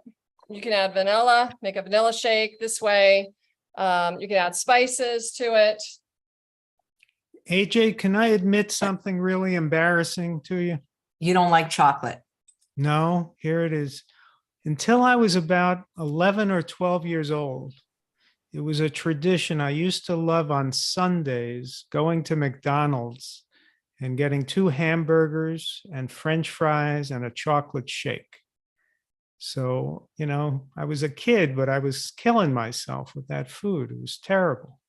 Speaker 2: You can add vanilla, make a vanilla shake this way. You can add spices to it.
Speaker 3: AJ, can I admit something really embarrassing to you?
Speaker 1: You don't like chocolate.
Speaker 3: No, here it is. Until I was about 11 or 12 years old, it was a tradition I used to love on Sundays, going to McDonald's and getting 2 hamburgers and French fries and a chocolate shake. So, I was a kid, but I was killing myself with that food. It was terrible.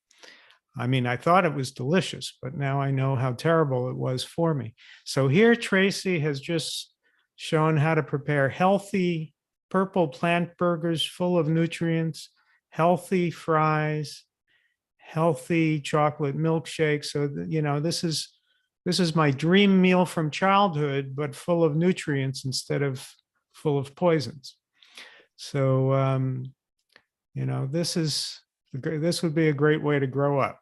Speaker 3: I mean, I thought it was delicious, but now I know how terrible it was for me. So here, Tracy has just shown how to prepare healthy purple plant burgers full of nutrients, healthy fries, healthy chocolate milkshake. So, this is my dream meal from childhood, but full of nutrients instead of full of poisons. So, this would be a great way to grow up,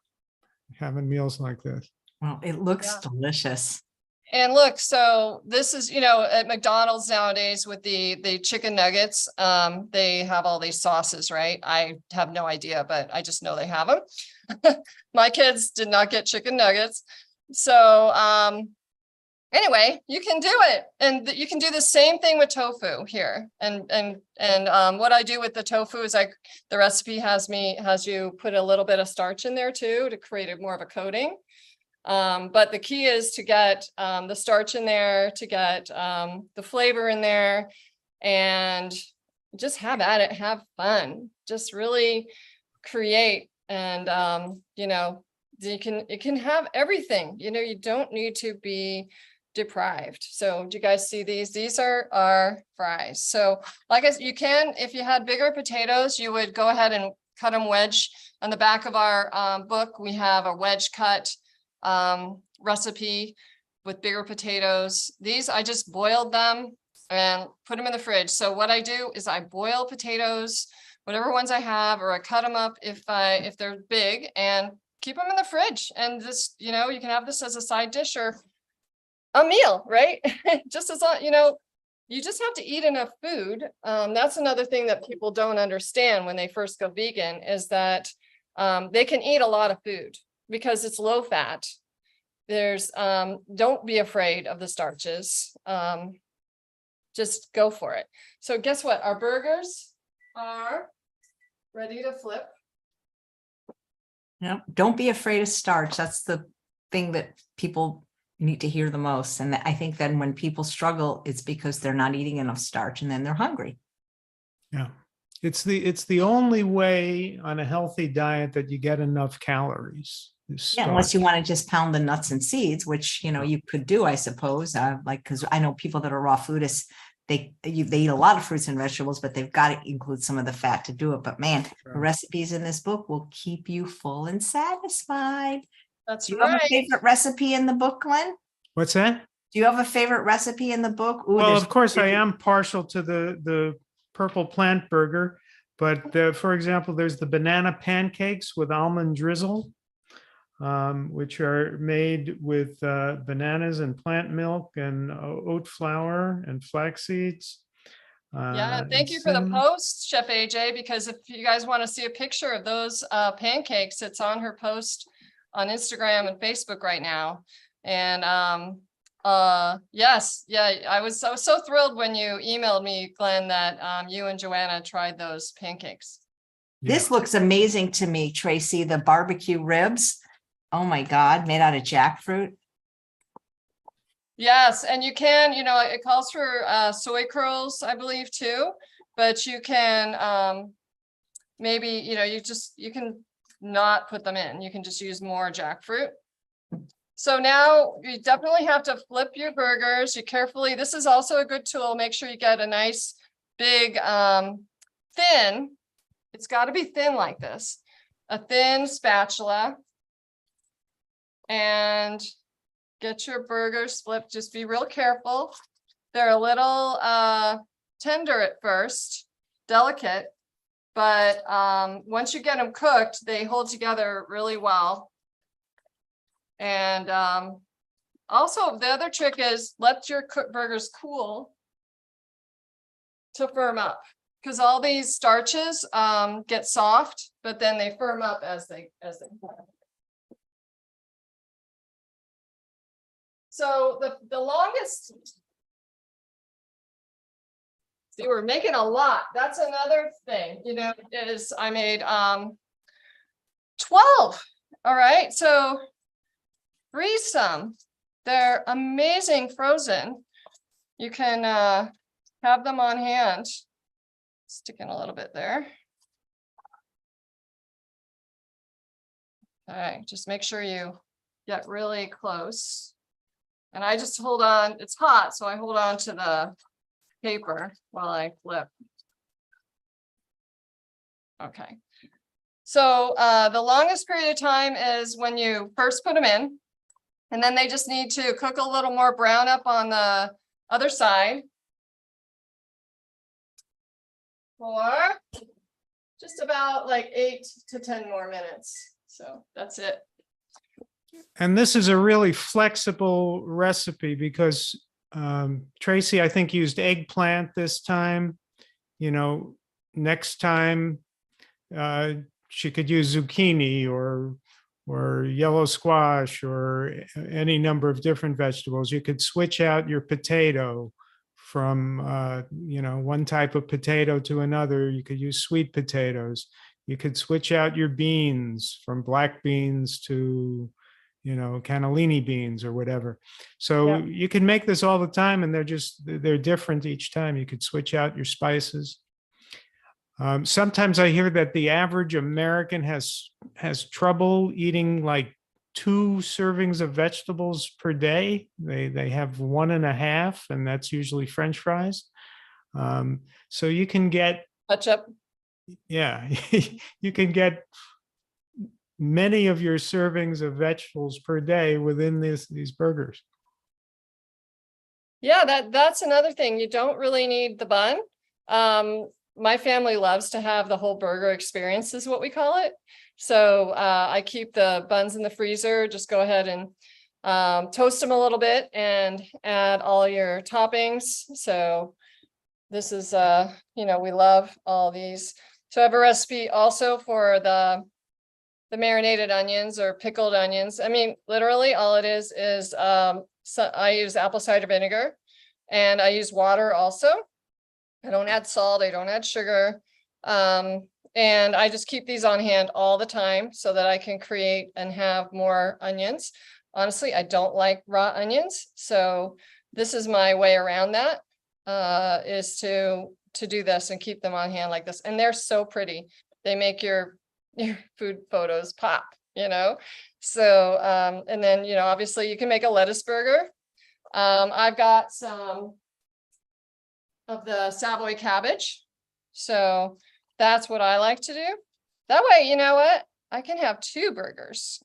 Speaker 3: having meals like this.
Speaker 1: Well, it looks delicious.
Speaker 2: And look, so this is, at McDonald's nowadays with the chicken nuggets, they have all these sauces, right? I have no idea, but I just know they have them. My kids did not get chicken nuggets. So anyway, you can do it. And you can do the same thing with tofu here. And what I do with the tofu is the recipe has you put a little bit of starch in there too, to create more of a coating. But the key is to get the starch in there, to get the flavor in there, and just have at it, have fun, just really create. And you know, it can have everything, you know, you don't need to be deprived. So do you guys see these? These are our fries. So like I said, you can, if you had bigger potatoes, you would go ahead and cut them wedge. On the back of our book, we have a wedge cut recipe with bigger potatoes. These, I just boiled them and put them in the fridge. So what I do is I boil potatoes, whatever ones I have, or I cut them up if they're big, and keep them in the fridge. And this, you know, you can have this as a side dish or a meal, right? Just as you know, you just have to eat enough food. That's another thing that people don't understand when they first go vegan, is that they can eat a lot of food because it's low fat. There's don't be afraid of the starches. Just go for it. So guess what? Our burgers are ready to flip.
Speaker 1: You know, don't be afraid of starch. That's the thing that people need to hear the most. And I think then when people struggle, it's because they're not eating enough starch, and then they're hungry.
Speaker 3: Yeah. It's the only way on a healthy diet that you get enough calories.
Speaker 1: Yeah, unless you want to just pound the nuts and seeds, which, you know, you could do, I suppose. Like, because I know people that are raw foodists, they eat a lot of fruits and vegetables, but they've got to include some of the fat to do it. But man, the recipes in this book will keep you full and satisfied.
Speaker 2: That's
Speaker 1: Do you have a favorite recipe in the book, Glenn?
Speaker 3: What's that?
Speaker 1: Do you have a favorite recipe in the book? Ooh,
Speaker 3: Well, of course, I am partial to the purple plant burger, but for example, there's the banana pancakes with almond drizzle, which are made with bananas and plant milk and oat flour and flax seeds.
Speaker 2: Yeah, thank you for the post, Chef AJ, because if you guys want to see a picture of those pancakes, it's on her post on Instagram and Facebook right now. And yes, yeah, I was so thrilled when you emailed me, Glenn, that you and Joanna tried those pancakes.
Speaker 1: This looks amazing to me, Tracy, the barbecue ribs. Oh my God, made out of jackfruit.
Speaker 2: Yes, and you can, you know, it calls for soy curls, I believe, too, but you can maybe, you know, you can not put them in. You can just use more jackfruit. So now you definitely have to flip your burgers. You carefully, this is also a good tool. Make sure you get a nice big thin, it's got to be thin like this, a thin spatula, and get your burgers flipped. Just be real careful. They're a little tender at first, delicate, but once you get them cooked, they hold together really well. And also the other trick is let your burgers cool to firm up, because all these starches get soft, but then they firm up as they cool. So the longest, see, we're making a lot. That's another thing, you know, is I made 12. All right, so freeze some. They're amazing frozen. You can have them on hand. Stick in a little bit there. Okay, just make sure you get really close. And I just hold on, it's hot, so I hold on to the paper while I flip. Okay. So the longest period of time is when you first put them in, and then they just need to cook a little more brown up on the other side. For just about like 8 to 10 more minutes. So that's it.
Speaker 3: And this is a really flexible recipe because Tracy, I think, used eggplant this time. You know, next time she could use zucchini or yellow squash or any number of different vegetables. You could switch out your potato from, you know, one type of potato to another. You could use sweet potatoes. You could switch out your beans from black beans to, cannellini beans or whatever. So
Speaker 2: Yeah.
Speaker 3: you can make this all the time, and they're different each time. You could switch out your spices. Sometimes I hear that the average American has trouble eating like 2 servings of vegetables per day. They have 1.5, and that's usually French fries. So you can get,
Speaker 2: Touch up.
Speaker 3: yeah, you can get many of your servings of vegetables per day within these burgers.
Speaker 2: Yeah, that's another thing. You don't really need the bun. My family loves to have the whole burger experience, is what we call it. So I keep the buns in the freezer. Just go ahead and toast them a little bit and add all your toppings. So this is, we love all these. So I have a recipe also for the marinated onions or pickled onions. I mean, literally all it is so I use apple cider vinegar, and I use water also. I don't add salt, I don't add sugar. And I just keep these on hand all the time so that I can create and have more onions. Honestly, I don't like raw onions. So this is my way around that, is to do this and keep them on hand like this. And they're so pretty. They make your food photos pop, So, and then, obviously you can make a lettuce burger. I've got some of the Savoy cabbage. So that's what I like to do. That way, you know what? I can have 2 burgers.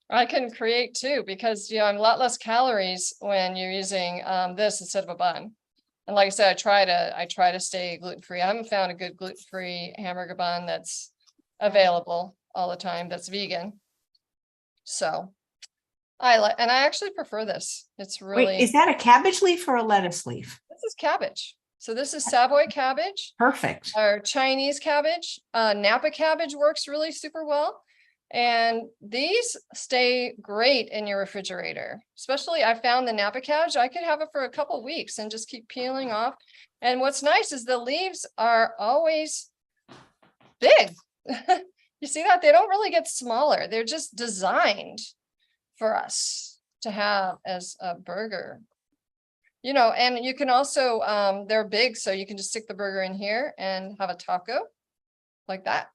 Speaker 2: I can create 2 because, I'm a lot less calories when you're using this instead of a bun. And like I said, I try to stay gluten-free. I haven't found a good gluten-free hamburger bun that's available all the time that's vegan. So I actually prefer this. It's really.
Speaker 1: Wait, is that a cabbage leaf or a lettuce leaf?
Speaker 2: This is cabbage. So this is Savoy cabbage.
Speaker 1: Perfect.
Speaker 2: Or Chinese cabbage. Napa cabbage works really super well. And these stay great in your refrigerator. Especially I found the Napa cabbage, I could have it for a couple of weeks and just keep peeling off. And what's nice is the leaves are always big. You see that? They don't really get smaller. They're just designed for us to have as a burger. And you can also, they're big, so you can just stick the burger in here and have a taco like that.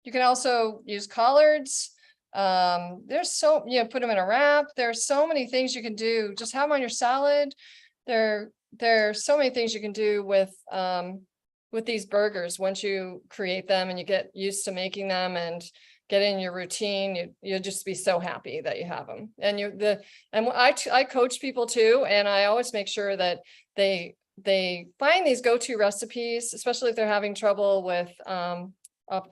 Speaker 2: You can also use collards. There's put them in a wrap. There's so many things you can do. Just have them on your salad. There's so many things you can do with these burgers once you create them and you get used to making them and get in your routine. You'll just be so happy that you have them. And I coach people too, and I always make sure that they find these go-to recipes, especially if they're having trouble with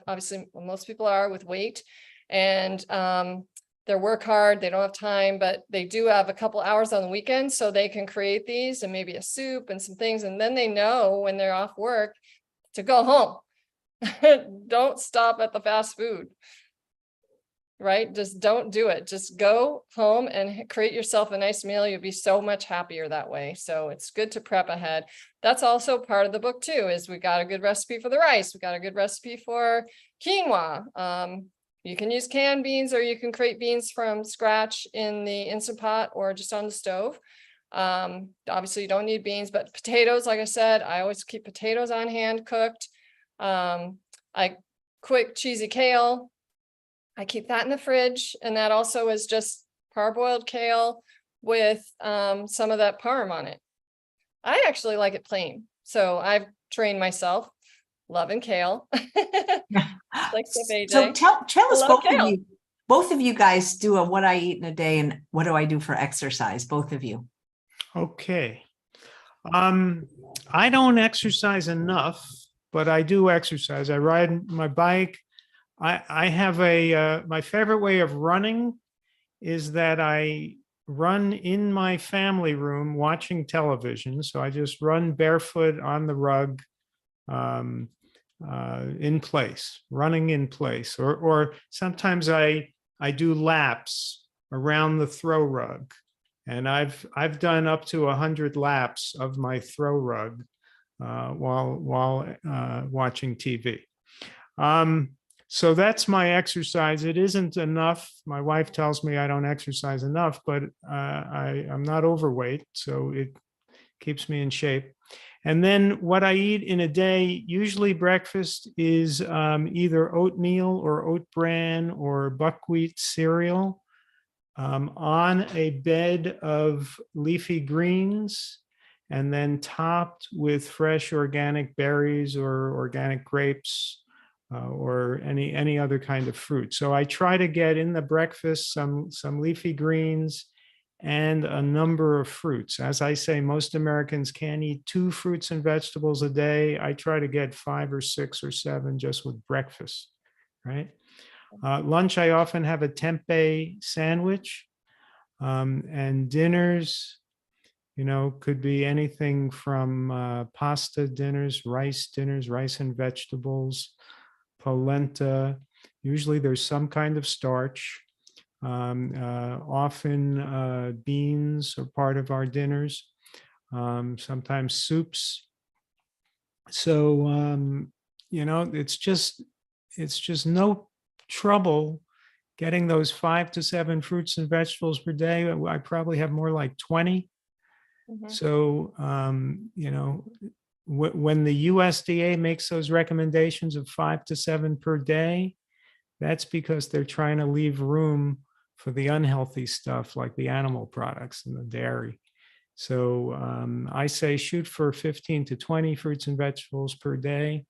Speaker 2: obviously most people are with weight, and they work hard, they don't have time, but they do have a couple hours on the weekend, so they can create these and maybe a soup and some things, and then they know when they're off work to go home. Don't stop at the fast food, right? Just don't do it. Just go home and create yourself a nice meal. You'll be so much happier that way. So it's good to prep ahead. That's also part of the book too, is we got a good recipe for the rice. We got a good recipe for quinoa. You can use canned beans, or you can create beans from scratch in the Instant Pot or just on the stove. Obviously you don't need beans, but potatoes, like I said, I always keep potatoes on hand cooked. Quick cheesy kale, I keep that in the fridge, and that also is just parboiled kale with some of that parm on it. I actually like it plain, so I've trained myself loving kale. Like AJ.
Speaker 1: So tell us,
Speaker 2: kale.
Speaker 1: both of you guys do a what I eat in a day and what do I do for exercise, both of you.
Speaker 3: Okay. I don't exercise enough, but I do exercise. I ride my bike. I have my favorite way of running is that I run in my family room watching television. So I just run barefoot on the rug, in place, running in place, or sometimes I do laps around the throw rug, and I've done up to 100 laps of my throw rug while watching TV. So that's my exercise. It isn't enough. My wife tells me I don't exercise enough, but I'm not overweight, so it keeps me in shape. And then what I eat in a day, usually breakfast is either oatmeal or oat bran or buckwheat cereal on a bed of leafy greens, and then topped with fresh organic berries or organic grapes or any other kind of fruit. So I try to get in the breakfast some leafy greens and a number of fruits. As I say, most Americans can't eat 2 fruits and vegetables a day. I try to get 5 or 6 or 7 just with breakfast, right? Lunch, I often have a tempeh sandwich. And dinners, could be anything from pasta dinners, rice and vegetables, polenta. Usually there's some kind of starch. Often beans are part of our dinners, sometimes soups. So, it's just no trouble getting those 5 to 7 fruits and vegetables per day. I probably have more like 20.
Speaker 2: Mhm.
Speaker 3: So, when the USDA makes those recommendations of 5 to 7 per day, that's because they're trying to leave room for the unhealthy stuff like the animal products and the dairy. So I say shoot for 15 to 20 fruits and vegetables per day.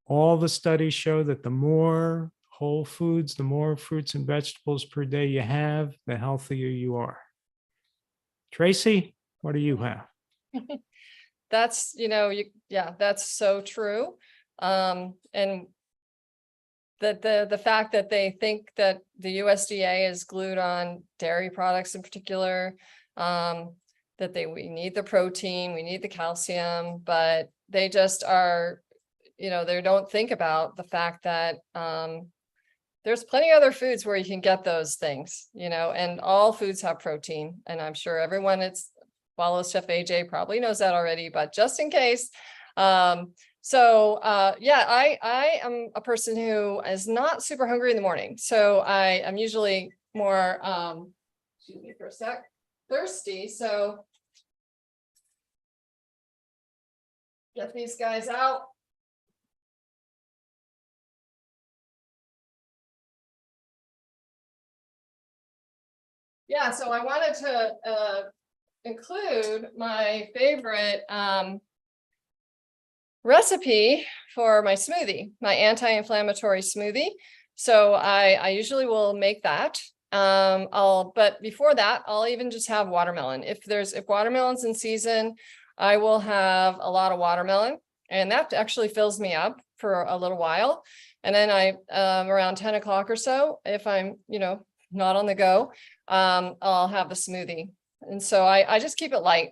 Speaker 3: All the studies show that the more whole foods, the more fruits and vegetables per day you have, the healthier you are. Tracy, what do you have?
Speaker 2: That's, yeah, that's so true. And that the fact that they think that the USDA is glued on dairy products in particular, that we need the protein, we need the calcium, but they just are, they don't think about the fact that there's plenty of other foods where you can get those things, and all foods have protein. And I'm sure everyone that's follows Chef AJ probably knows that already, but just in case. Yeah, I am a person who is not super hungry in the morning. So I am usually more, excuse me for a sec, thirsty. So get these guys out. Yeah, so I wanted to include my favorite recipe for my smoothie, my anti-inflammatory smoothie. So I usually will make that. But before that, I'll even just have watermelon. If watermelon's in season, I will have a lot of watermelon, and that actually fills me up for a little while. And then around 10 o'clock or so, if I'm, not on the go, I'll have the smoothie. And so I just keep it light.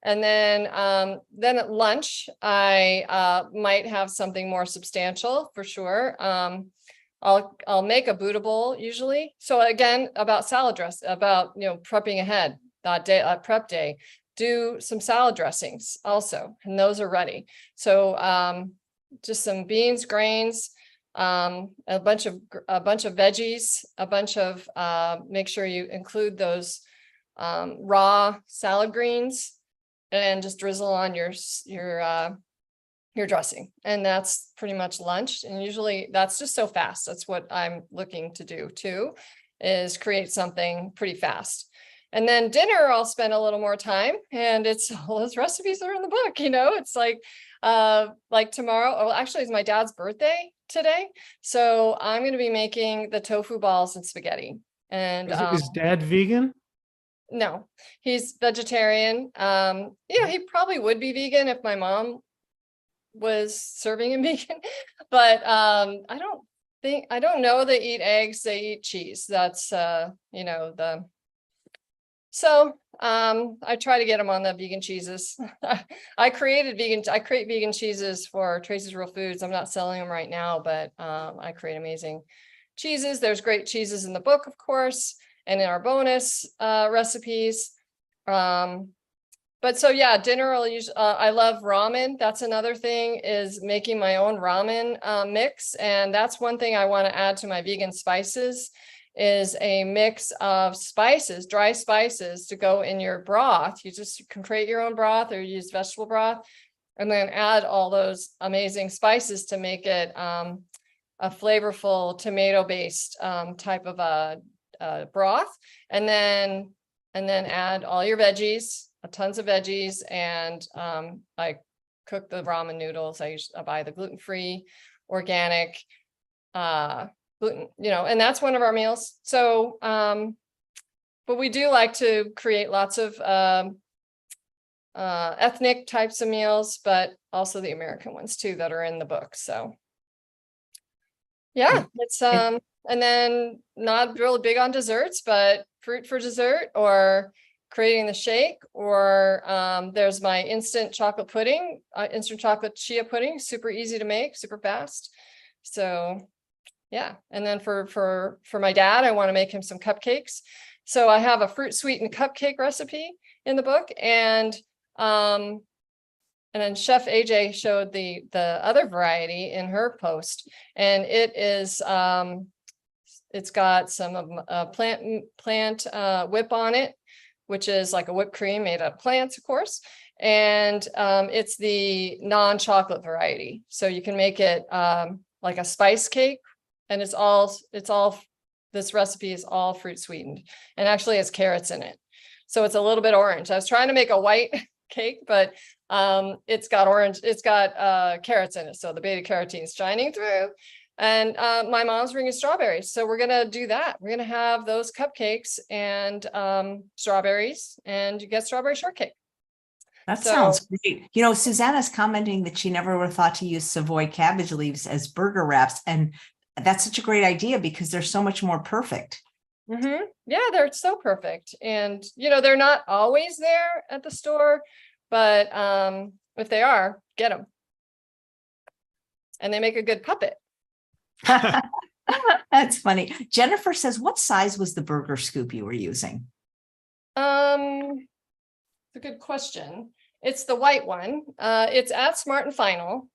Speaker 2: And then at lunch, I might have something more substantial for sure. I'll make a Buddha bowl usually. So again, about salad dress, about prepping ahead that day, prep day, do some salad dressings also, and those are ready. So just some beans, grains, a bunch of veggies, a bunch of make sure you include those raw salad greens, and just drizzle on your dressing. And that's pretty much lunch. And usually that's just so fast. That's what I'm looking to do too, is create something pretty fast. And then dinner, I'll spend a little more time, and it's all those recipes are in the book. It's like tomorrow. Oh, actually, it's my dad's birthday today. So I'm going to be making the tofu balls and spaghetti. And
Speaker 3: Is Dad vegan?
Speaker 2: No, he's vegetarian. He probably would be vegan if my mom was serving him vegan, but I don't know they eat eggs, they eat cheese. That's so I try to get them on the vegan cheeses. I create vegan cheeses for Tracy's Real Foods. I'm not selling them right now, but I create amazing cheeses. There's great cheeses in the book, of course, and in our bonus recipes. But so yeah, dinner will usually, I love ramen. That's another thing, is making my own ramen mix. And that's one thing I want to add to my vegan spices, is a mix of spices, dry spices, to go in your broth. You can create your own broth or use vegetable broth, and then add all those amazing spices to make it a flavorful tomato-based type of a broth. And then add all your veggies, tons of veggies, and I cook the ramen noodles. I buy the gluten-free, organic, gluten, and that's one of our meals. So, but we do like to create lots of ethnic types of meals, but also the American ones too that are in the book. So, yeah, it's and then not really big on desserts, but fruit for dessert, or creating the shake, or there's my instant chocolate pudding, instant chocolate chia pudding, super easy to make, super fast. So yeah, and then for my dad, I want to make him some cupcakes. So I have a fruit sweetened cupcake recipe in the book, and then Chef AJ showed the other variety in her post, and it is it's got some plant whip on it, which is like a whipped cream made of plants, of course. And it's the non-chocolate variety. So you can make it like a spice cake, and it's all, this recipe is all fruit sweetened, and actually has carrots in it. So it's a little bit orange. I was trying to make a white cake, but it's got carrots in it. So the beta carotene is shining through. And my mom's bringing strawberries. So we're going to do that. We're going to have those cupcakes and strawberries, and you get strawberry shortcake.
Speaker 1: That sounds great. Susanna's commenting that she never would have thought to use Savoy cabbage leaves as burger wraps. And that's such a great idea because they're so much more perfect.
Speaker 2: Mm-hmm. Yeah, they're so perfect. And, they're not always there at the store, but if they are, get them. And they make a good puppet.
Speaker 1: That's funny. Jennifer says, what size was the burger scoop you were using?
Speaker 2: It's a good question. It's the white one. It's at Smart and Final.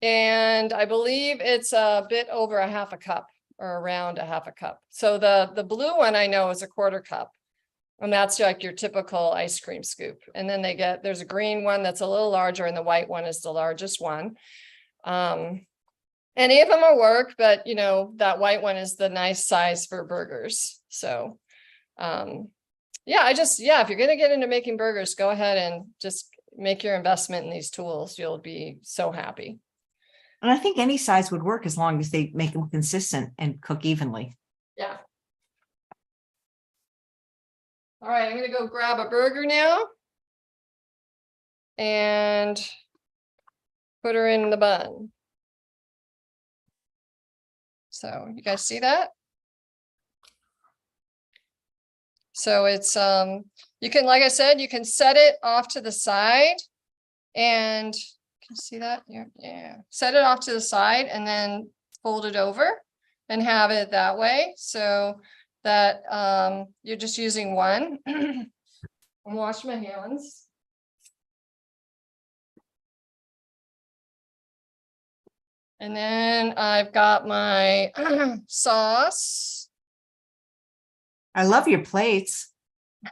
Speaker 2: And I believe it's a bit over a half a cup, or around a half a cup. So the blue one I know is a quarter cup. And that's like your typical ice cream scoop. And then there's a green one that's a little larger, and the white one is the largest one. Any of them will work, but that white one is the nice size for burgers. So, if you're going to get into making burgers, go ahead and just make your investment in these tools. You'll be so happy.
Speaker 1: And I think any size would work as long as they make them consistent and cook evenly.
Speaker 2: Yeah. All right, I'm going to go grab a burger now and put her in the bun. So you guys see that? So it's, you can, like I said, you can set it off to the side, and can you see that? Yeah. Set it off to the side and then fold it over and have it that way. So that you're just using one. I'm wash my hands. And then I've got my sauce.
Speaker 1: I love your plates.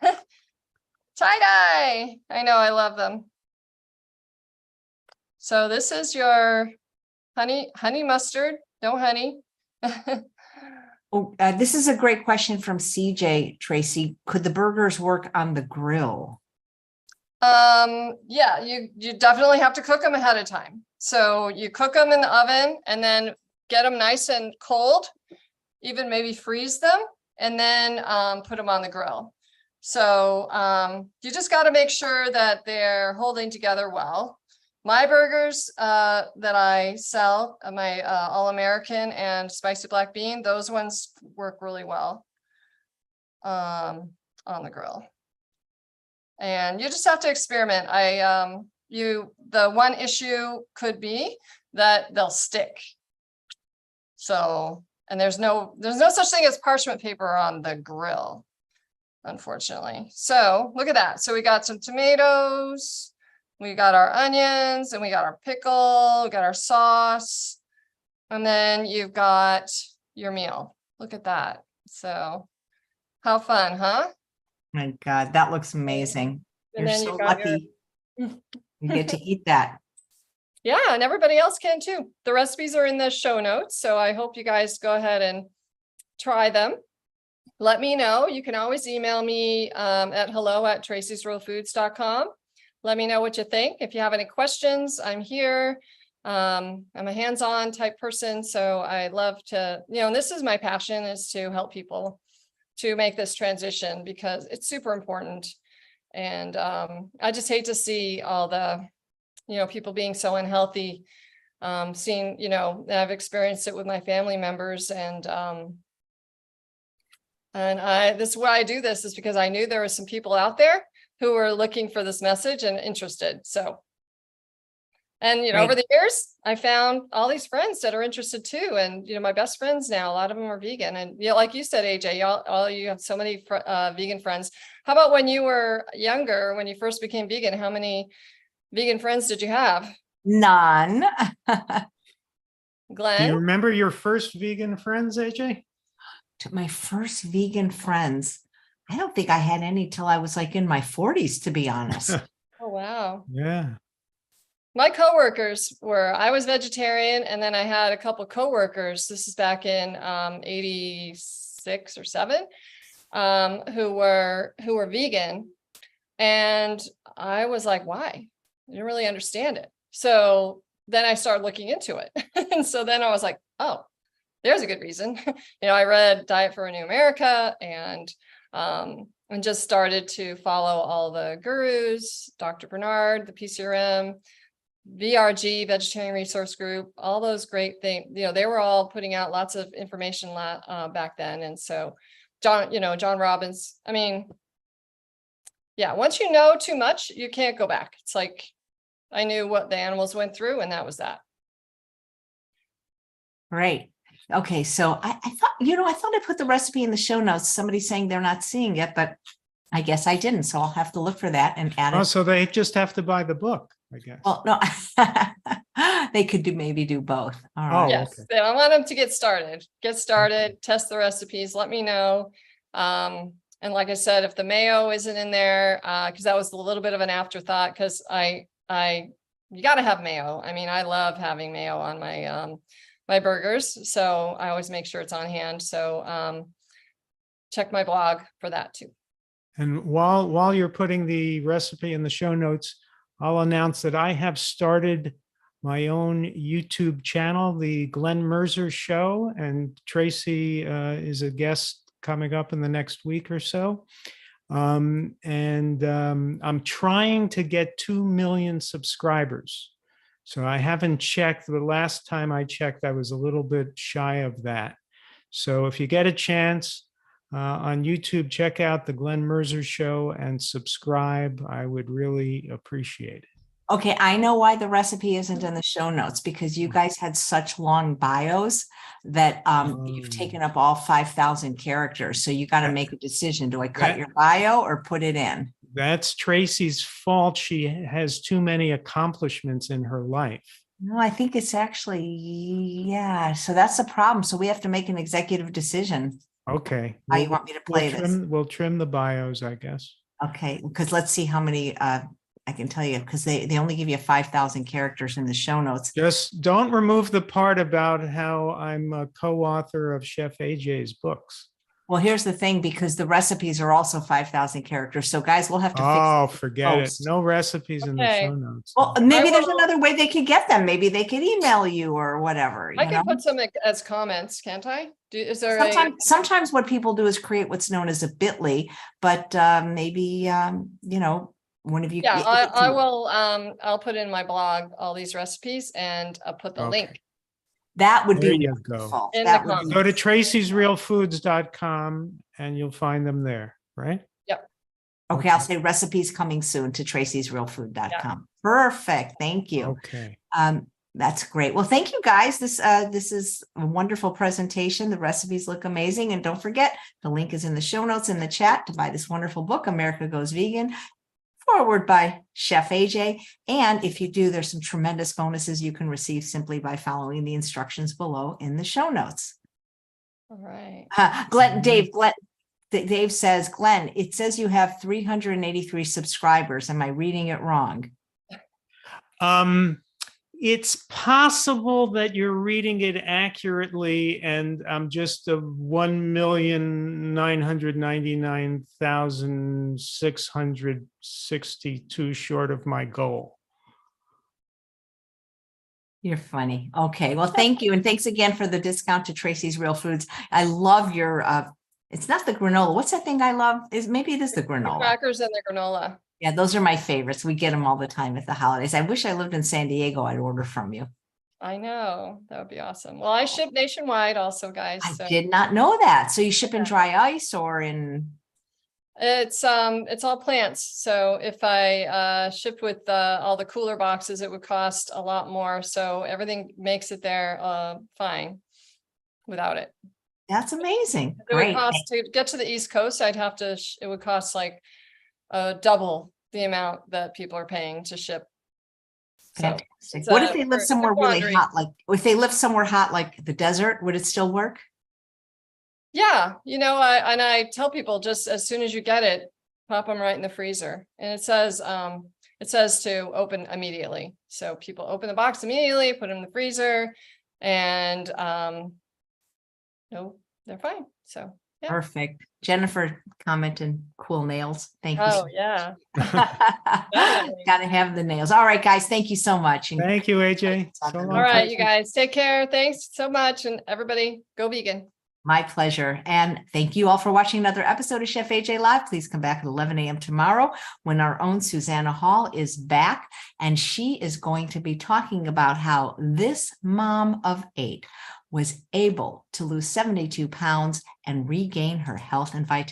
Speaker 2: Tie-dye. I know, I love them. So this is your honey mustard, no honey.
Speaker 1: This is a great question from CJ Tracy. Could the burgers work on the grill?
Speaker 2: Yeah, you definitely have to cook them ahead of time. So you cook them in the oven and then get them nice and cold, even maybe freeze them, and then put them on the grill. So you just got to make sure that they're holding together well. My burgers that I sell, my All-American and Spicy Black Bean, those ones work really well on the grill. And you just have to experiment. The one issue could be that they'll stick. So, and there's no such thing as parchment paper on the grill. unfortunately. So look at that. So we got some tomatoes, we got our onions, and we got our pickle, we got our sauce, and then you've got your meal. Look at that. So how fun, huh?
Speaker 1: My God, that looks amazing.
Speaker 2: And
Speaker 1: You're
Speaker 2: then
Speaker 1: so
Speaker 2: you've got your,
Speaker 1: lucky. You get to eat that.
Speaker 2: yeah, and everybody else can too. The recipes are in the show notes. So I hope you guys go ahead and try them. Let me know. You can always email me at hello@tracysrealfoods.com. Let me know what you think. If you have any questions, I'm here. I'm a hands-on type person, so I love to, and this is my passion, is to help people to make this transition because it's super important. And I just hate to see all the, people being so unhealthy. Seeing, I've experienced it with my family members, and this is why I do this, is because I knew there were some people out there who were looking for this message and interested. So, and, over the years, I found all these friends that are interested too. And, my best friends now, a lot of them are vegan. And, like you said, AJ, all you have so many vegan friends. How about when you were younger, when you first became vegan, how many vegan friends did you have?
Speaker 1: None.
Speaker 3: Do
Speaker 2: Glenn?
Speaker 3: you remember your first vegan friends, AJ?
Speaker 1: To my first vegan friends, I don't think I had any till I was like in my 40s, to be honest.
Speaker 2: Oh, wow.
Speaker 3: Yeah.
Speaker 2: My coworkers I was vegetarian, and then I had a couple coworkers. This is back in 86 or 7, who were vegan. And I was like, why? I didn't really understand it. So then I started looking into it. And so then I was like, oh, there's a good reason. I read Diet for a New America, and just started to follow all the gurus, Dr. Bernard, the PCRM, VRG, Vegetarian Resource Group, all those great things. They were all putting out lots of information back then. And so John Robbins, yeah, once you know too much, you can't go back. It's like, I knew what the animals went through, and that was that.
Speaker 1: Great. Okay, so I thought I put the recipe in the show notes. Somebody's saying they're not seeing it, but I guess I didn't. So I'll have to look for that and add
Speaker 3: Oh,
Speaker 1: it.
Speaker 3: so they just have to buy the book, I guess.
Speaker 1: Well, no, they could maybe do both. All
Speaker 3: Oh,
Speaker 1: right.
Speaker 2: Yes,
Speaker 3: okay.
Speaker 2: I want them to get started, test the recipes, let me know. And like I said, if the mayo isn't in there, because that was a little bit of an afterthought, because you got to have mayo. I love having mayo on my my burgers, so I always make sure it's on hand. So check my blog for that too.
Speaker 3: And while you're putting the recipe in the show notes, I'll announce that I have started my own YouTube channel, the Glenn Merzer Show, and Tracy is a guest coming up in the next week or so. I'm trying to get 2 million subscribers. So I haven't checked. The last time I checked, I was a little bit shy of that. So if you get a chance on YouTube, check out the Glenn Merzer Show and subscribe. I would really appreciate it.
Speaker 1: Okay, I know why the recipe isn't in the show notes, because you guys had such long bios that you've taken up all 5,000 characters. So you got to make a decision. Do I cut your bio or put it in?
Speaker 3: That's Tracy's fault. She has too many accomplishments in her life.
Speaker 1: No, I think it's actually, yeah. So that's the problem. So we have to make an executive decision.
Speaker 3: Okay.
Speaker 1: How you want me to play this?
Speaker 3: We'll trim the bios, I guess.
Speaker 1: Okay, because let's see how many I can tell you, because they only give you 5,000 characters in the show notes.
Speaker 3: Just don't remove the part about how I'm a co-author of Chef AJ's books.
Speaker 1: Well, here's the thing, because the recipes are also 5,000 characters. So guys, we'll have to
Speaker 3: Oh,
Speaker 1: fix
Speaker 3: forget it.
Speaker 1: post.
Speaker 3: No recipes in the
Speaker 2: Okay.
Speaker 3: show notes.
Speaker 1: Well, maybe there's
Speaker 2: will-
Speaker 1: another way they could get them. Maybe they could email you or whatever.
Speaker 2: I
Speaker 1: You
Speaker 2: can
Speaker 1: know?
Speaker 2: put some as comments, can't I? Is there
Speaker 1: Sometimes what people do is create what's known as a bit.ly, but maybe one of you.
Speaker 2: Yeah, I will. I'll put in my blog all these recipes, and I'll put the
Speaker 3: Okay.
Speaker 2: link.
Speaker 1: That would
Speaker 3: There
Speaker 1: be
Speaker 3: you go.
Speaker 1: wonderful.
Speaker 2: In
Speaker 1: That
Speaker 2: the
Speaker 1: would be
Speaker 3: Go to tracysrealfoods.com and you'll find them there, right?
Speaker 1: Okay, I'll say recipes coming soon to tracysrealfood.com. Perfect. Thank you.
Speaker 3: Okay.
Speaker 1: That's great. Well, thank you guys. This is a wonderful presentation. The recipes look amazing. And don't forget, the link is in the show notes in the chat to buy this wonderful book, America Goes Vegan, forward by Chef AJ. And if you do, there's some tremendous bonuses you can receive simply by following the instructions below in the show notes.
Speaker 2: All right.
Speaker 1: Dave says, Glenn, it says you have 383 subscribers. Am I reading it wrong?
Speaker 3: It's possible that you're reading it accurately, and I'm just 1,999,662 short of my goal.
Speaker 1: You're funny. Okay. Well, thank you. And thanks again for the discount to Tracy's Real Foods. I love your, it's not the granola. What's that thing I love? Maybe it is the granola.
Speaker 2: Crackers and the granola.
Speaker 1: Yeah, those are my favorites. We get them all the time at the holidays. I wish I lived in San Diego. I'd order from you.
Speaker 2: I know. That would be awesome. Well, I ship nationwide also, guys.
Speaker 1: I
Speaker 2: So
Speaker 1: did not know that. So you ship in dry ice or in?
Speaker 2: it's all plants. So if I shipped with all the cooler boxes, it would cost a lot more. So everything makes it there fine without it.
Speaker 1: That's amazing.
Speaker 2: It would
Speaker 1: Great.
Speaker 2: cost to get to the East Coast, I'd have to, it would cost like double the amount that people are paying to ship. So
Speaker 1: Fantastic.
Speaker 2: it's
Speaker 1: What if they live
Speaker 2: it's a
Speaker 1: somewhere really
Speaker 2: quandary.
Speaker 1: hot? Like if they live somewhere hot, like the desert, would it still work?
Speaker 2: Yeah, I tell people just as soon as you get it, pop them right in the freezer. And it says to open immediately. So people open the box immediately, put them in the freezer, and no, they're fine. So yeah.
Speaker 1: Perfect. Jennifer commented, cool nails. Thank you.
Speaker 2: Oh yeah.
Speaker 1: Got to have the nails. All right, guys. Thank you so much. And
Speaker 3: Thank you, AJ. So long.
Speaker 2: All right, you guys take care. Thanks so much. And everybody go vegan.
Speaker 1: my pleasure. And thank you all for watching another episode of Chef AJ Live. Please come back at 11 a.m. tomorrow when our own Susanna Hall is back. And she is going to be talking about how this mom of 8 was able to lose 72 pounds and regain her health and vitality.